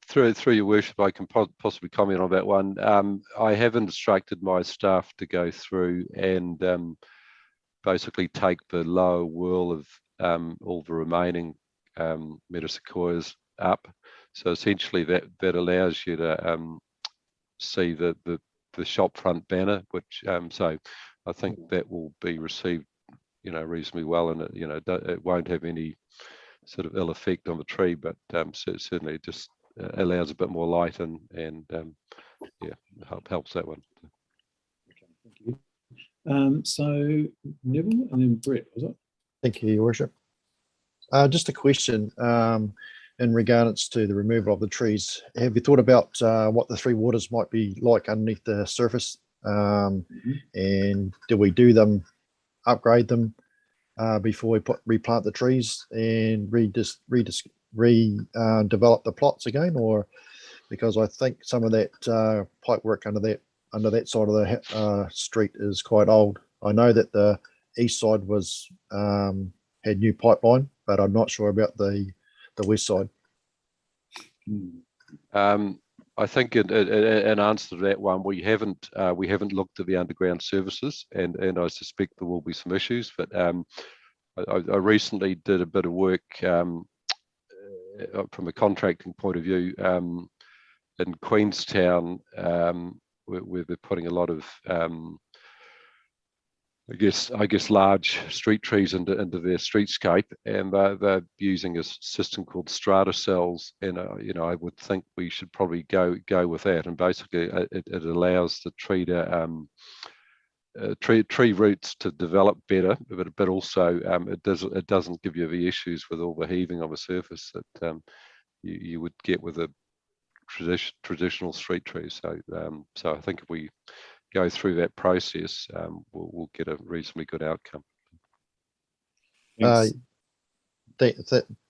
Through your worship, I can possibly comment on that one. I have instructed my staff to go through and basically take the lower whirl of all the remaining metasequoias up. So essentially that allows you to see the shop front banner, which so I think that will be received, reasonably well, and it won't have any sort of ill effect on the tree, but certainly just allows a bit more light and yeah, helps that one. Okay, thank you. So Neville and then Brett, was it? Thank you, Your Worship. Just a question in regards to the removal of the trees. Have you thought about what the three waters might be like underneath the surface? And do we do them, upgrade them before we replant the trees and redevelop the plots again? Or because I think some of that pipe work under that side of the street is quite old. I know that the east side was had new pipeline, but I'm not sure about the west side. I think in answer to that one, we haven't looked at the underground services, and I suspect there will be some issues. But I recently did a bit of work from a contracting point of view in Queenstown, where they're putting a lot of I guess large street trees into their streetscape, and they're using a system called strata cells. And I would think we should probably go with that. And basically, it allows the tree to tree roots to develop better, but also it doesn't give you the issues with all the heaving of a surface that you would get with a traditional street tree. So I think if we go through that process, we'll get a reasonably good outcome.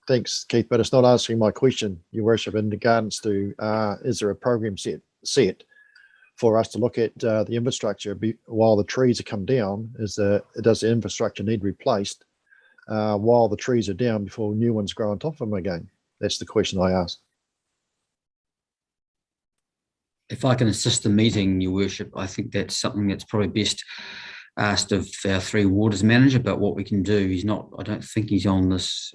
Thanks, Keith, but it's not answering my question, Your Worship, in regards to is there a program set for us to look at the infrastructure while the trees are come down? Does the infrastructure need replaced while the trees are down before new ones grow on top of them again? That's the question I asked. If I can assist the meeting, Your Worship, I think that's something that's probably best asked of our Three Waters manager. But what we can do, I don't think he's on this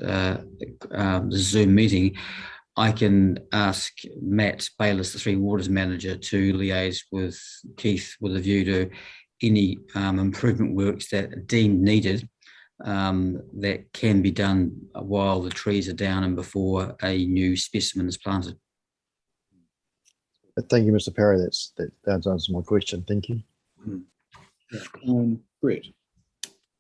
Zoom meeting. I can ask Matt Bayliss, the Three Waters manager, to liaise with Keith with a view to any improvement works that are deemed needed that can be done while the trees are down and before a new specimen is planted. Thank you, Mr. Perry. That answers my question. Thank you. Brett.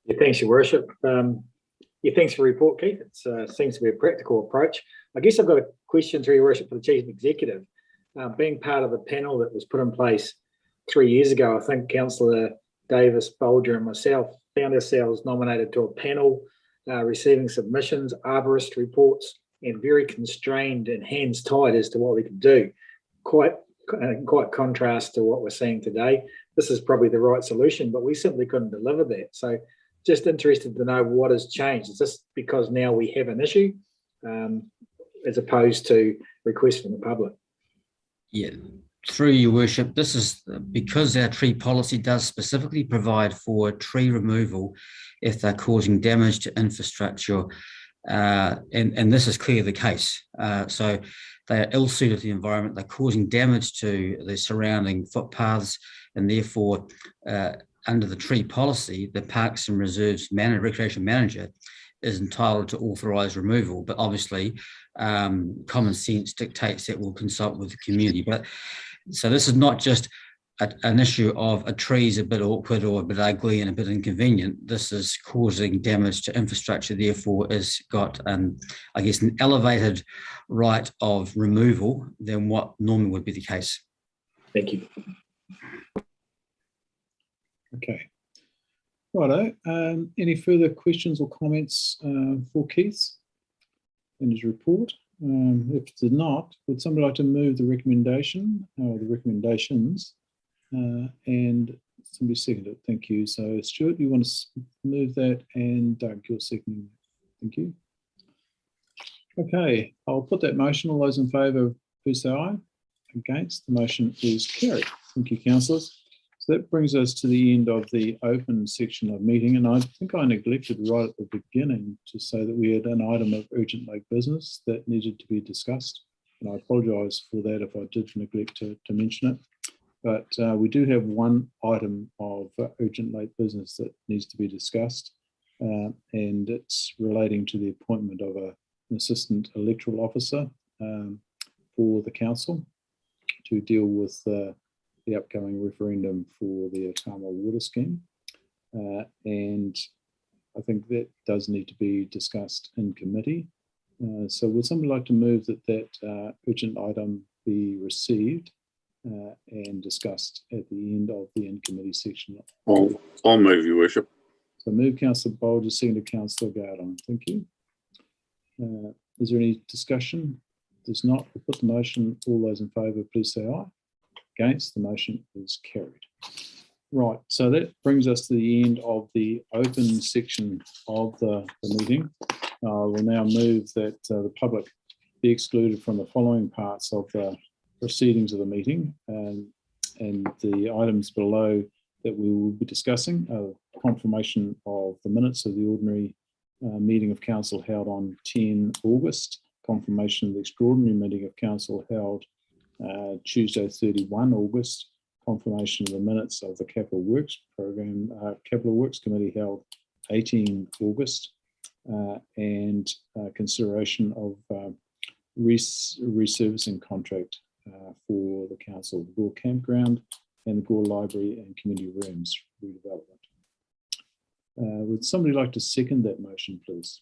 Yeah, thanks, Your Worship. Thanks for the report, Keith. It seems to be a practical approach. I guess I've got a question through Your Worship for the Chief Executive. Being part of the panel that was put in place 3 years ago, I think Councillor Davis, Bolger and myself found ourselves nominated to a panel receiving submissions, arborist reports, and very constrained and hands tied as to what we could do. Quite contrast to what we're seeing today. This is probably the right solution, but we simply couldn't deliver that. So just interested to know what has changed. Is this because now we have an issue as opposed to requests from the public? Yeah, through Your Worship, this is because our tree policy does specifically provide for tree removal if they're causing damage to infrastructure, and this is clearly the case. So they are ill-suited to the environment, they're causing damage to the surrounding footpaths, and therefore, under the tree policy, the Parks and Reserves recreation manager is entitled to authorise removal. But obviously, common sense dictates that we'll consult with the community. But so this is not just an issue of a tree's a bit awkward or a bit ugly and a bit inconvenient. This is causing damage to infrastructure, therefore has got, I guess, an elevated right of removal than what normally would be the case. Thank you. Okay. Righto. Any further questions or comments for Keith in his report? If there's not, would somebody like to move the recommendation or the recommendations? And somebody second it. Thank you. So Stuart, you want to move that, and Doug, you're seconding. Thank you. Okay, I'll put that motion. All those in favour, please say aye. Against, the motion is carried. Thank you, councillors. So that brings us to the end of the open section of meeting, and I think I neglected right at the beginning to say that we had an item of urgent late business that needed to be discussed, and I apologise for that if I did neglect to mention it. But we do have one item of urgent late business that needs to be discussed, and it's relating to the appointment of an assistant electoral officer for the council to deal with the upcoming referendum for the Otama water scheme. And I think that does need to be discussed in committee. So would somebody like to move that urgent item be received and discussed at the end of the in-committee section? I'll move, Your Worship. So move Councillor Bolger, seconded Councillor Gardon. Thank you. Is there any discussion? If there's not, we'll put the motion. All those in favour, please say aye. Against, the motion is carried. Right, so that brings us to the end of the open section of the meeting. We'll now move that the public be excluded from the following parts of the proceedings of the meeting, and the items below that we will be discussing are confirmation of the minutes of the ordinary meeting of council held on 10 August, confirmation of the extraordinary meeting of council held Tuesday 31 August, confirmation of the minutes of the Capital Works Program, Capital Works Committee held 18 August, and consideration of resurfacing contract for the council, the Gore Campground and the Gore Library and Community Rooms redevelopment. Would somebody like to second that motion, please?